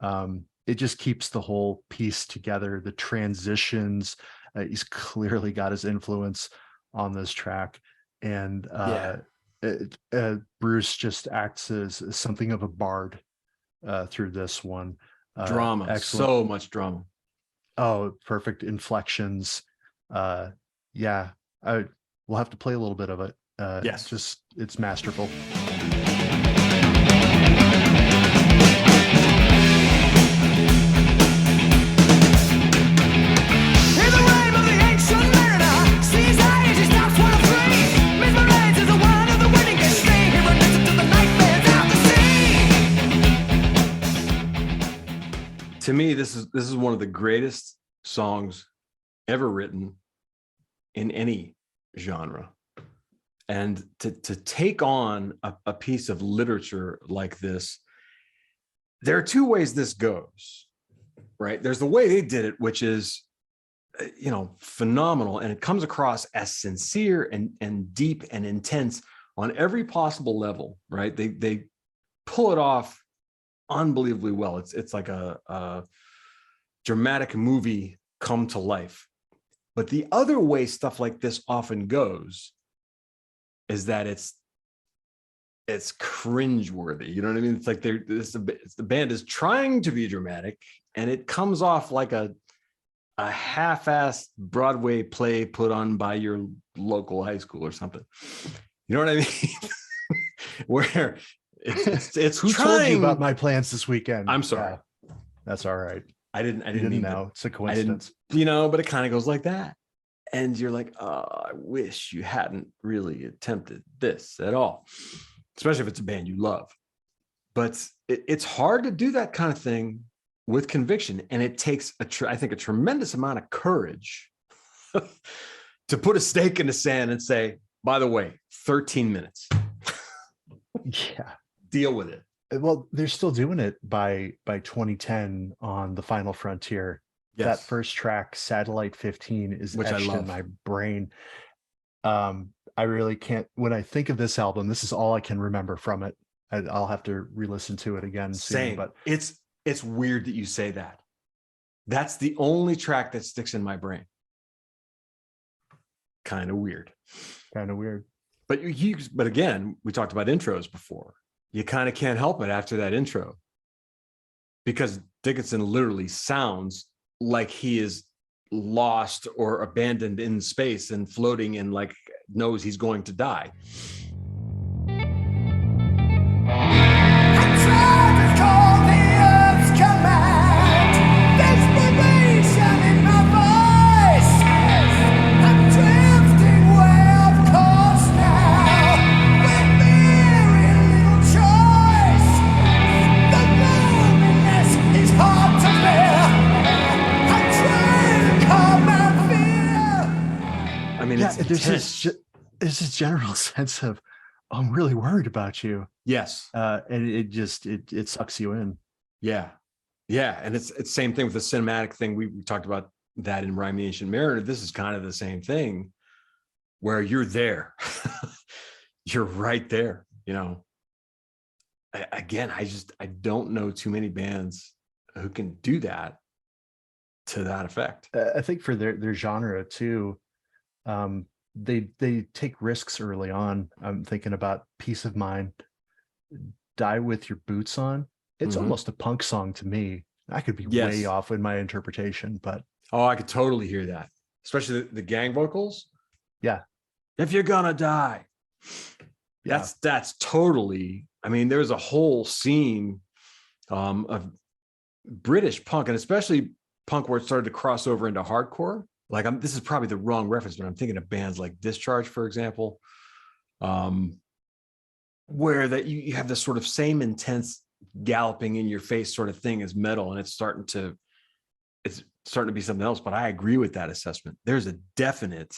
It just keeps the whole piece together. The transitions. He's clearly got his influence on this track, and Bruce just acts as something of a bard through this one. Drama, excellent. So much drama. Oh, perfect inflections. We'll have to play a little bit of it. Yes, it's masterful. To me, this is one of the greatest songs ever written in any genre. And to take on a piece of literature like this, there are two ways this goes, right? There's the way they did it, which is, phenomenal. And it comes across as sincere and deep and intense on every possible level, right? They pull it off unbelievably well. It's like a dramatic movie come to life. But the other way stuff like this often goes is that it's cringeworthy. You know what I mean? It's like the band is trying to be dramatic, and it comes off like a half-assed Broadway play put on by your local high school or something. You know what I mean? Where it's Who trying... told you about my plans this weekend? I'm sorry. Yeah, that's all right. I didn't mean know. It's a coincidence. But it kind of goes like that. And you're like, oh, I wish you hadn't really attempted this at all, especially if it's a band you love. But it's hard to do that kind of thing with conviction. And it takes, I think, a tremendous amount of courage to put a stake in the sand and say, by the way, 13 minutes. Yeah. Deal with it. Well, they're still doing it by 2010 on The Final Frontier. That first track, Satellite 15, is Which I etched in love. my brain. I really can't, when I think of this album, this is all I can remember from it. I'll have to re-listen to it again soon. Same. But It's weird that you say that. That's the only track that sticks in my brain. Kind of weird. kind of weird. But but again, we talked about intros before. You kind of can't help it after that intro, because Dickinson literally sounds like he is lost or abandoned in space and floating and like knows he's going to die. I mean, there's this general sense of, I'm really worried about you. Yes. And it sucks you in. Yeah. Yeah. And it's same thing with the cinematic thing. We talked about that in Rhyme the Ancient Mariner. This is kind of the same thing, where you're there. You're right there. You know, again, I don't know too many bands who can do that to that effect. I think for their genre too, they take risks early on. I'm thinking about Peace of Mind, Die With Your Boots On. It's almost a punk song to me. I could be way off in my interpretation, but I could totally hear that, especially the gang vocals. Yeah. If you're gonna die. Yeah. That's totally, I mean, there's a whole scene of British punk, and especially punk where it started to cross over into hardcore. Like, this is probably the wrong reference, but I'm thinking of bands like Discharge, for example, where that you have this sort of same intense galloping in your face sort of thing as metal, and it's starting to be something else. But I agree with that assessment. There's a definite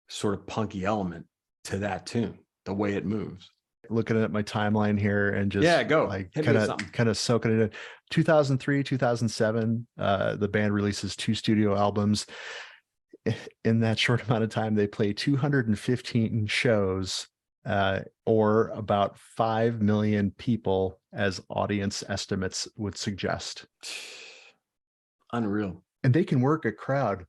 sort of punky element to that tune, the way it moves. Looking at my timeline here and just go like kind of soaking it in. 2003, 2007, the band releases 2 studio albums. In that short amount of time, they play 215 shows, or about 5 million people, as audience estimates would suggest. Unreal. And they can work a crowd.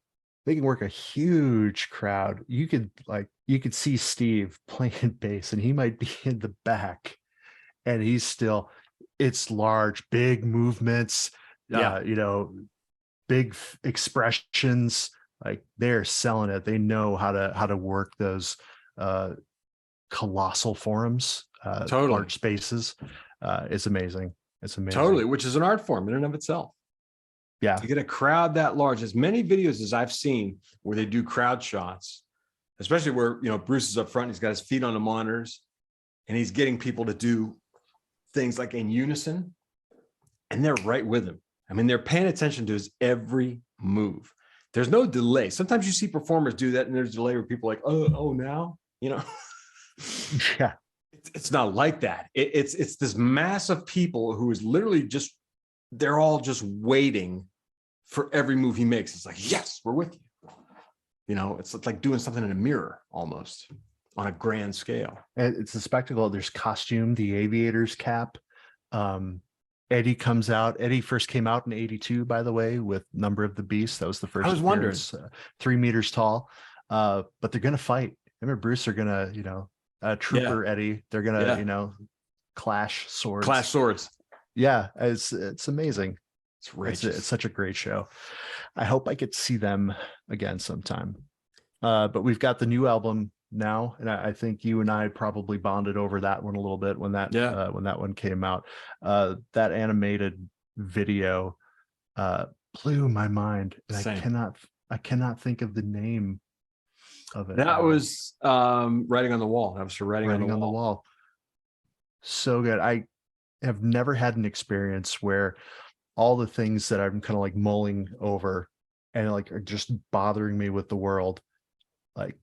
They can work a huge crowd. You could see Steve playing bass, and he might be in the back, and he's still, it's large, big movements, big expressions. Like, they're selling it. They know how to work those colossal forums, large spaces. It's amazing. It's amazing. Totally, which is an art form in and of itself. Yeah. To get a crowd that large, as many videos as I've seen where they do crowd shots, especially where, Bruce is up front, he's got his feet on the monitors, and he's getting people to do things like in unison, and they're right with him. I mean, they're paying attention to his every move. There's no delay. Sometimes you see performers do that, and there's a delay where people are like, oh, now, Yeah. It's not like that. It's this mass of people who is literally they're all just waiting for every move he makes. It's like, yes, we're with you. It's like doing something in a mirror almost on a grand scale. It's a spectacle. There's costume, the aviator's cap. Eddie comes out. Eddie first came out in 82, by the way, with Number of the Beast. That was the first. I was wondering. 3 meters tall. But they're going to fight. Him and Bruce are going to, Trooper Eddie. They're going to, clash swords. Yeah, it's amazing. It's such a great show. I hope I get to see them again sometime. But we've got the new album now, and I think you and I probably bonded over that one a little bit when that one came out. That animated video blew my mind, and Same. I cannot think of the name of it. That was Writing on the Wall. That was for Writing on the Wall. So good. I have never had an experience where all the things that I'm kind of like mulling over and like are just bothering me with the world, like,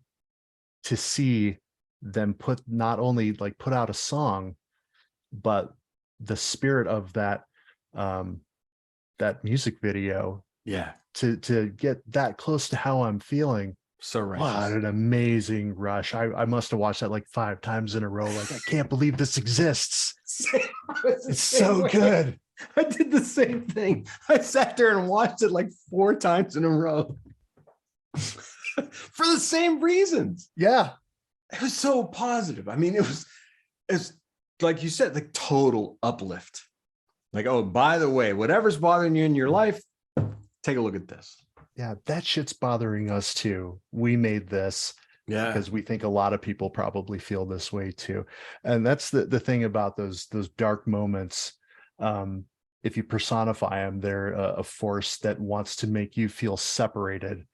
to see them not only put out a song, but the spirit of that that music video Yeah. to get that close to how I'm feeling. So right. What an amazing rush. I must have watched that like 5 times in a row. Like, I can't believe this exists. It's so good. I did the same thing. I sat there and watched it like 4 times in a row for the same reasons. Yeah. It was so positive. I mean, it's like you said, like total uplift. Like, oh, by the way, whatever's bothering you in your life, take a look at this. Yeah, that shit's bothering us too. We made this because we think a lot of people probably feel this way too. And that's the thing about those dark moments. If you personify them, they're a force that wants to make you feel separated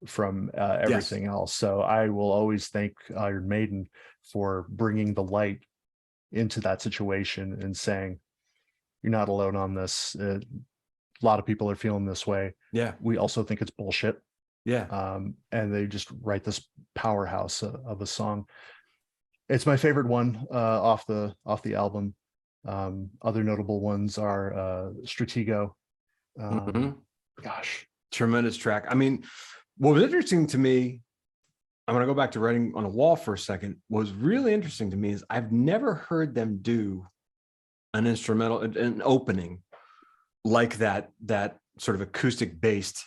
from everything else. So I will always thank Iron Maiden for bringing the light into that situation and saying, you're not alone on this. A lot of people are feeling this way. Yeah. We also think it's bullshit. Yeah. And they just write this powerhouse of a song. It's my favorite one off the album. Other notable ones are Stratego. Gosh, tremendous track. I mean, what was interesting to me, I'm going to go back to Writing on a Wall for a second. What was really interesting to me is I've never heard them do an instrumental, an opening like that sort of acoustic based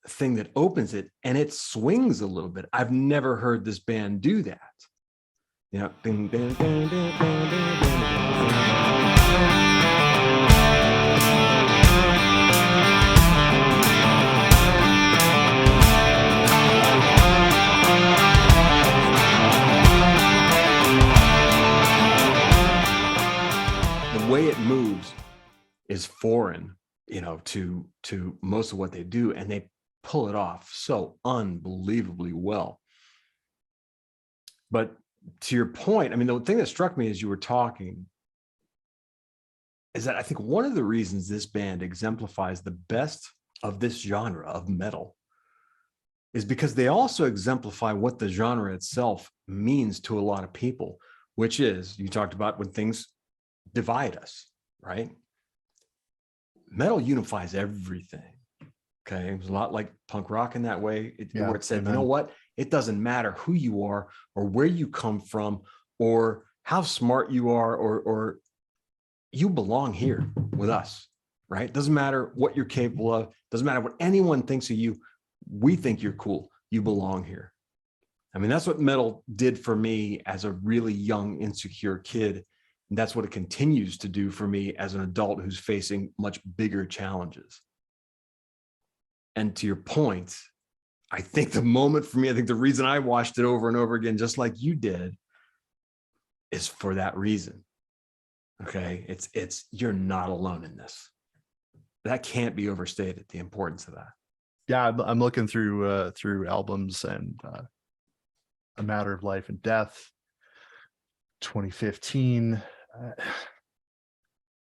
thing that opens it, and it swings a little bit. I've never heard this band do that. You know, ding, ding, ding, ding, ding, ding, ding. The way it moves is foreign, you know, to most of what they do, and they pull it off so unbelievably well. But to your point, I mean, the thing that struck me as you were talking is that I think one of the reasons this band exemplifies the best of this genre of metal is because they also exemplify what the genre itself means to a lot of people, which is, you talked about when things divide us, right? Metal unifies everything. Okay. It was a lot like punk rock in that way, where it said, you know what? It doesn't matter who you are or where you come from or how smart you are, or you belong here with us, right? Doesn't matter what you're capable of. Doesn't matter what anyone thinks of you. We think you're cool. You belong here. I mean, that's what metal did for me as a really young, insecure kid. And that's what it continues to do for me as an adult who's facing much bigger challenges. And to your point, I think the moment for me, I think the reason I watched it over and over again, just like you did, is for that reason. Okay. It's you're not alone in this. That can't be overstated, the importance of that. Yeah. I'm looking through albums, and A Matter of Life and Death, 2015.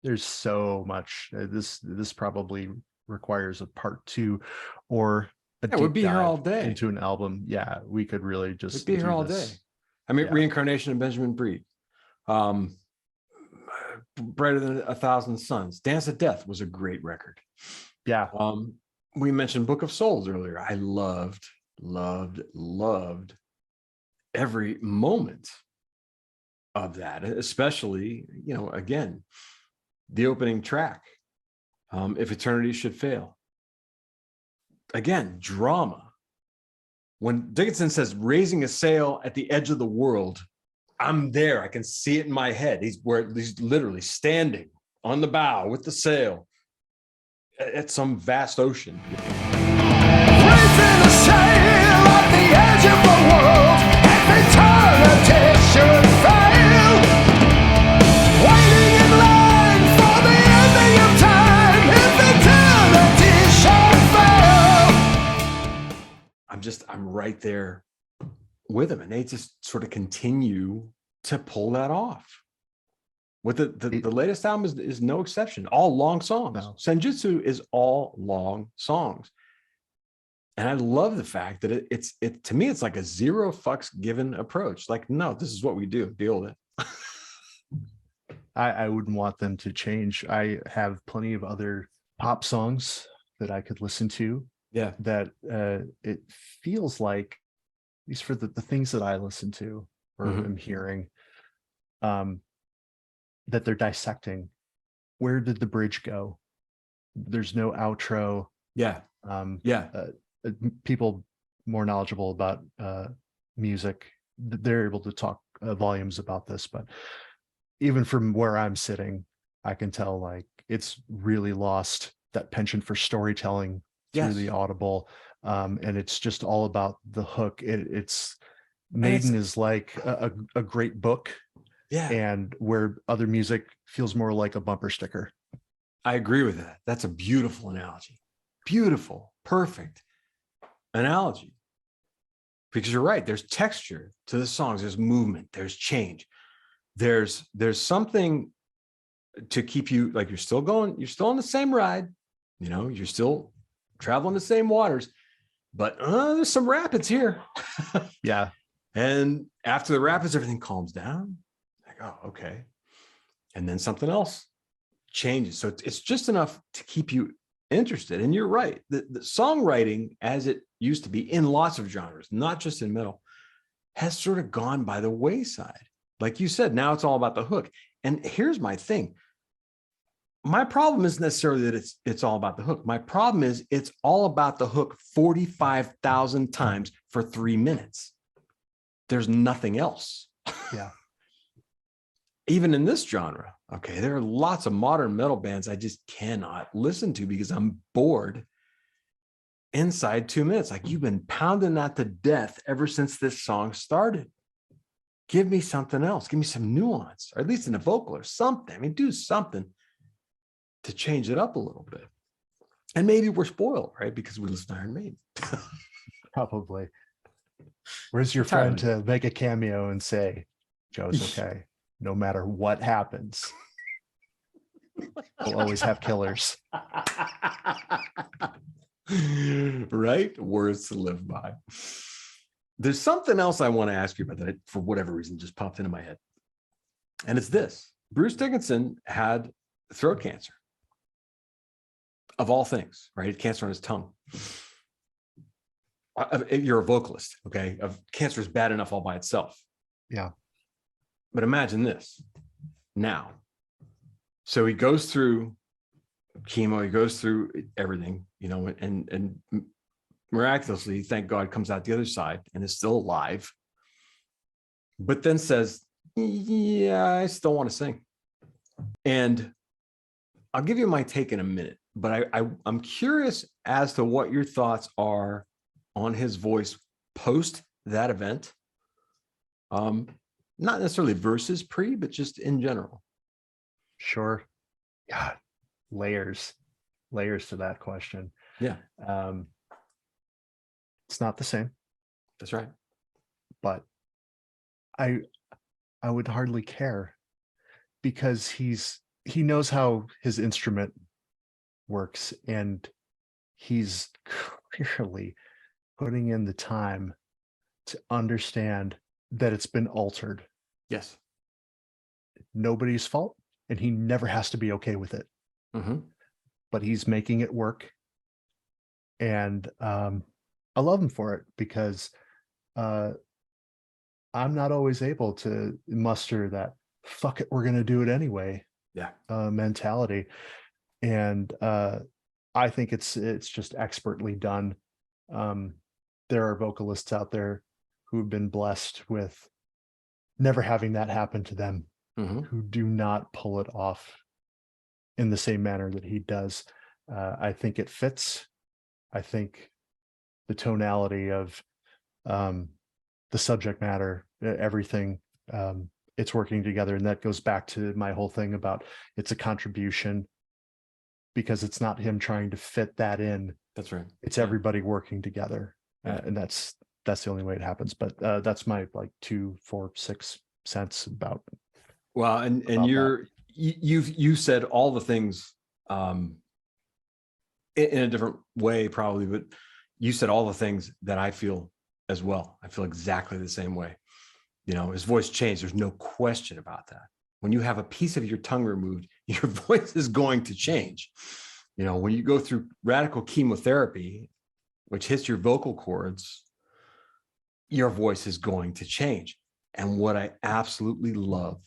There's so much. This probably requires a part 2 or a deep we'd be here dive all day into an album. Yeah, we could really just be here all day. I mean, Reincarnation of Benjamin Breed, Brighter Than a Thousand Suns, Dance of Death was a great record. Yeah. We mentioned Book of Souls earlier. I loved every moment of that, especially, you know, again, the opening track, If Eternity Should Fail. Again, drama. When Dickinson says raising a sail at the edge of the world, I'm there. I can see it in my head. He's literally standing on the bow with the sail at some vast ocean. Raising a sail at the edge of the world, if eternity should fail. Waiting in line for the ending of time, if eternity should fail. I'm right there with them, and they just sort of continue to pull that off. With the latest album is no exception. All long songs. No. Senjutsu is all long songs. And I love the fact that it to me, it's like a zero fucks given approach. Like, no, this is what we do. Deal with it. I wouldn't want them to change. I have plenty of other pop songs that I could listen to Yeah. that it feels like, at least for the things that I listen to or Mhm. am hearing, that they're dissecting. Where did the bridge go? There's no outro. Yeah. Yeah. People more knowledgeable about music, they're able to talk volumes about this, but even from where I'm sitting, I can tell like it's really lost that penchant for storytelling through the Yes. audible, and it's just all about the hook. It's And it's- Maiden is like a great book, Yeah. and where other music feels more like a bumper sticker. I agree with that. That's a beautiful analogy. Beautiful, perfect analogy. Because you're right. There's texture to the songs. There's movement. There's change. There's something to keep you like you're still going. You're still on the same ride. You know, you're still traveling the same waters. But there's some rapids here. Yeah. And after the rapids, everything calms down. Like, oh, okay. And then something else changes. So it's just enough to keep you interested. And you're right. The songwriting, as it used to be in lots of genres, not just in metal, has sort of gone by the wayside. Like you said, now it's all about the hook. And here's my thing. My problem isn't necessarily that it's all about the hook. My problem is it's all about the hook 45,000 times for 3 minutes. There's nothing else. Yeah. Even in this genre, okay, there are lots of modern metal bands I just cannot listen to because I'm bored inside 2 minutes. Like you've been pounding that to death ever since this song started. Give me something else. Give me some nuance, or at least in a vocal or something. I mean, do something to change it up a little bit. And maybe we're spoiled, right? Because we listen to Iron Maiden. Probably. Where's your friend to make a cameo and say, Joe's okay, no matter what happens? We'll always have killers. Right? Words to live by. There's something else I want to ask you about that for whatever reason just popped into my head. And it's this. Bruce Dickinson had throat cancer. Of all things, right? Cancer on his tongue. You're a vocalist, okay? Cancer is bad enough all by itself. Yeah. But imagine this now. So he goes through chemo, he goes through everything, you know, and miraculously, thank God, comes out the other side and is still alive. But then says, yeah, I still want to sing. And I'll give you my take in a minute, but I'm curious as to what your thoughts are on his voice post that event. Not necessarily versus pre, but just in general. Sure. Yeah. Layers to that question. Yeah. It's not the same. That's right. But I would hardly care, because he knows how his instrument works, and he's clearly putting in the time to understand that it's been altered. Yes. Nobody's fault, and he never has to be okay with it. Mm-hmm. But he's making it work. And I love him for it, because I'm not always able to muster that fuck it, we're going to do it anyway. Yeah. Mentality. And I think it's just expertly done. There are vocalists out there who've been blessed with never having that happen to them, Mm-hmm. who do not pull it off in the same manner that he does. I think it fits. I think the tonality of the subject matter, everything, it's working together. And that goes back to my whole thing about it's a contribution, because it's not him trying to fit that in. That's right. It's everybody working together. And that's the only way it happens. But that's my like 2, 4, 6 cents about. Well, and you said all the things in a different way, probably, but you said all the things that I feel as well. I feel exactly the same way. You know, his voice changed. There's no question about that. When you have a piece of your tongue removed, your voice is going to change. You know, when you go through radical chemotherapy, which hits your vocal cords, your voice is going to change. And what I absolutely love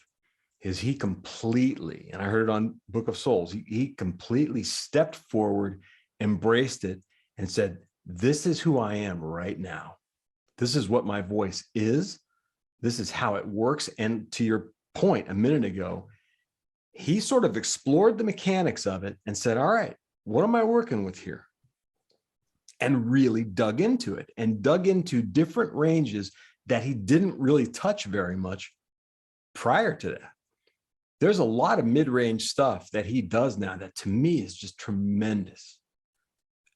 is he completely, and I heard it on Book of Souls, he completely stepped forward, embraced it, and said, this is who I am right now. This is what my voice is. This is how it works. And to your point a minute ago, he sort of explored the mechanics of it and said, all right, what am I working with here? And really dug into it and dug into different ranges that he didn't really touch very much prior to that. There's a lot of mid-range stuff that he does now that to me is just tremendous.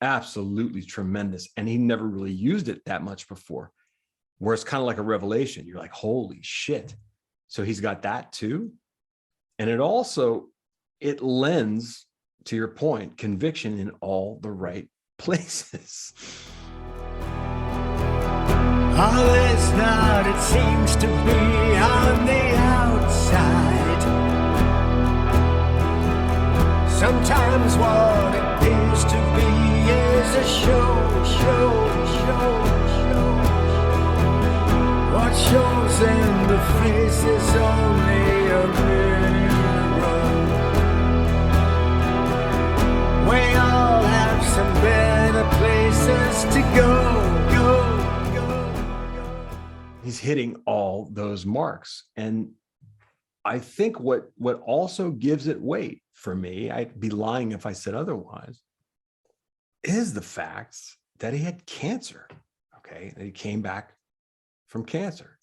Absolutely tremendous. And he never really used it that much before, where it's kind of like a revelation. You're like, holy shit. So he's got that too. And it lends, to your point, conviction in all the right places. All is not, it seems to be on the outside. Sometimes what appears to be is a show. What shows in the face is only a mirror. We all have some better places to go. He's hitting all those marks. And I think what also gives it weight for me, I'd be lying if I said otherwise, is the fact that he had cancer. Okay. That he came back from cancer.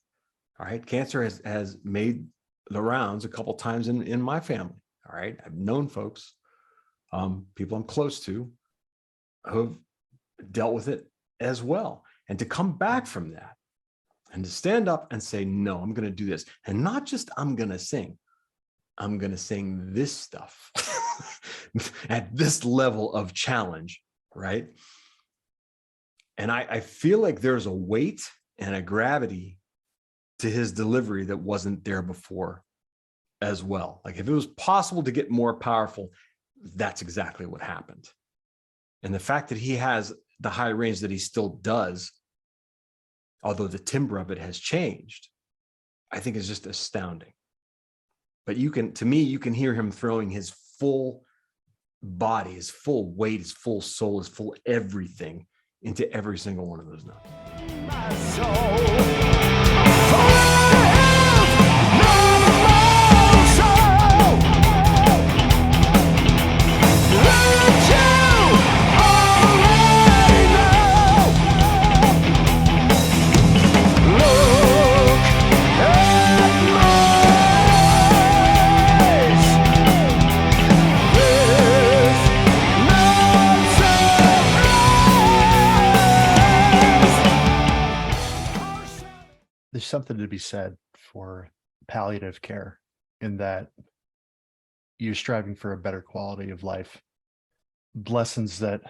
All right. Cancer has made the rounds a couple times in my family. All right. I've known folks, people I'm close to, who've dealt with it as well. And to come back from that and to stand up and say, no, I'm going to do this. And not just I'm going to sing this stuff at this level of challenge. Right. And I feel like there's a weight and a gravity to his delivery that wasn't there before as well. Like if it was possible to get more powerful, that's exactly what happened. And the fact that he has the high range that he still does, although the timbre of it has changed, I think is just astounding. But you can hear him throwing his full body, his full weight, his full soul, his full everything into every single one of those notes. My soul. There's something to be said for palliative care in that you're striving for a better quality of life. Lessons that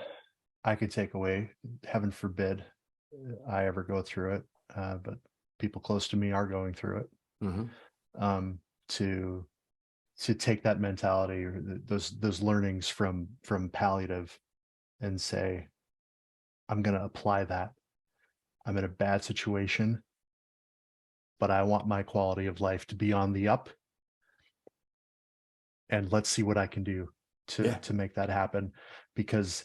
I could take away, heaven forbid I ever go through it, but people close to me are going through it. Mm-hmm. To take that mentality or those learnings from palliative and say, I'm going to apply that. I'm in a bad situation, but I want my quality of life to be on the up. And let's see what I can do to make that happen, because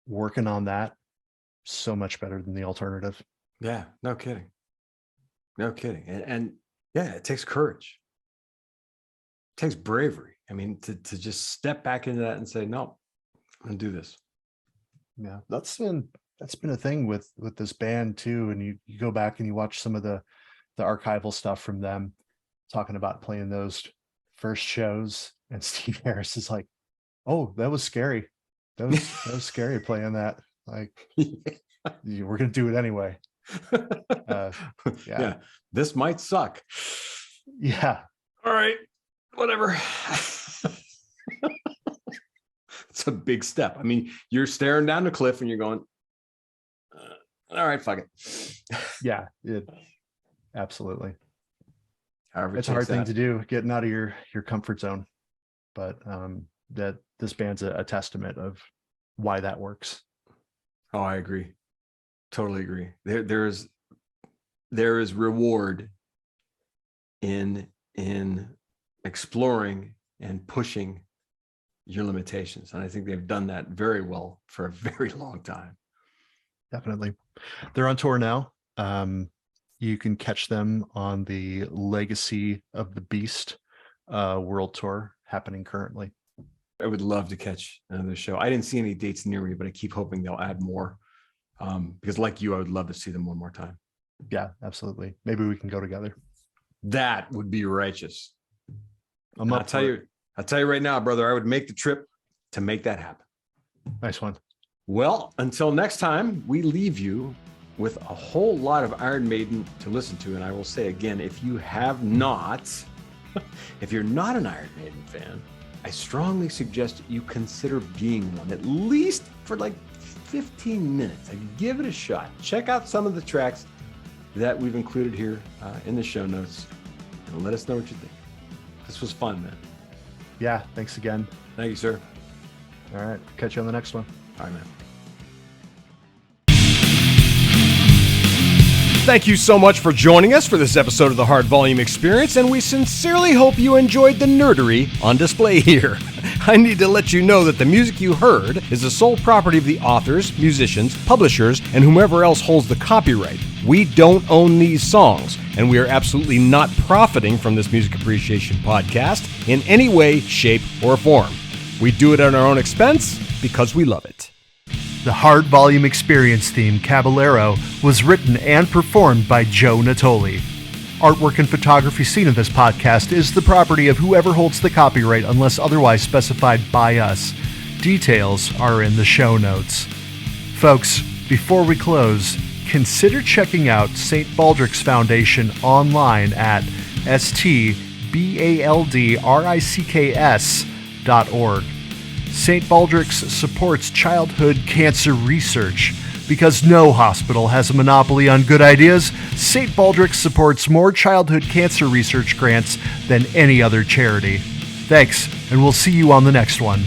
working on that, so much better than the alternative. Yeah, no kidding. No kidding. And yeah, it takes courage. It takes bravery. I mean, to just step back into that and say, no, I'm going to do this. Yeah, that's been a thing with this band too. And you go back and you watch some of the archival stuff from them talking about playing those first shows, and Steve Harris is like, oh, that was scary. That was scary playing that. Like, we're going to do it anyway. Yeah, this might suck. Yeah. All right, whatever. It's a big step. I mean, you're staring down the cliff and you're going, all right, fuck it. Yeah, absolutely. However, it's a hard thing to do, getting out of your comfort zone. But that this band's a testament of why that works. Oh, I agree. Totally agree. There is reward in exploring and pushing your limitations. And I think they've done that very well for a very long time. Definitely. They're on tour now. You can catch them on the Legacy of the Beast world tour happening currently. I would love to catch another show. I didn't see any dates near me, but I keep hoping they'll add more. Because like you, I would love to see them one more time. Yeah, absolutely. Maybe we can go together. That would be righteous. I'll tell you right now, brother, I would make the trip to make that happen. Nice one. Well, until next time, we leave you with a whole lot of Iron Maiden to listen to. And I will say again, if you're not an Iron Maiden fan, I strongly suggest you consider being one, at least for like 15 minutes. Give it a shot. Check out some of the tracks that we've included here in the show notes, and let us know what you think. This was fun, man. Yeah, thanks again. Thank you, sir. All right, catch you on the next one. All right, man. Thank you so much for joining us for this episode of the Hard Volume Experience, and we sincerely hope you enjoyed the nerdery on display here. I need to let you know that the music you heard is the sole property of the authors, musicians, publishers, and whomever else holds the copyright. We don't own these songs, and we are absolutely not profiting from this music appreciation podcast in any way, shape, or form. We do it at our own expense because we love it. The Hard Volume Experience theme, Caballero, was written and performed by Joe Natoli. Artwork and photography seen in this podcast is the property of whoever holds the copyright unless otherwise specified by us. Details are in the show notes. Folks, before we close, consider checking out St. Baldrick's Foundation online at stbaldricks.org. St. Baldrick's supports childhood cancer research. Because no hospital has a monopoly on good ideas, St. Baldrick's supports more childhood cancer research grants than any other charity. Thanks, and we'll see you on the next one.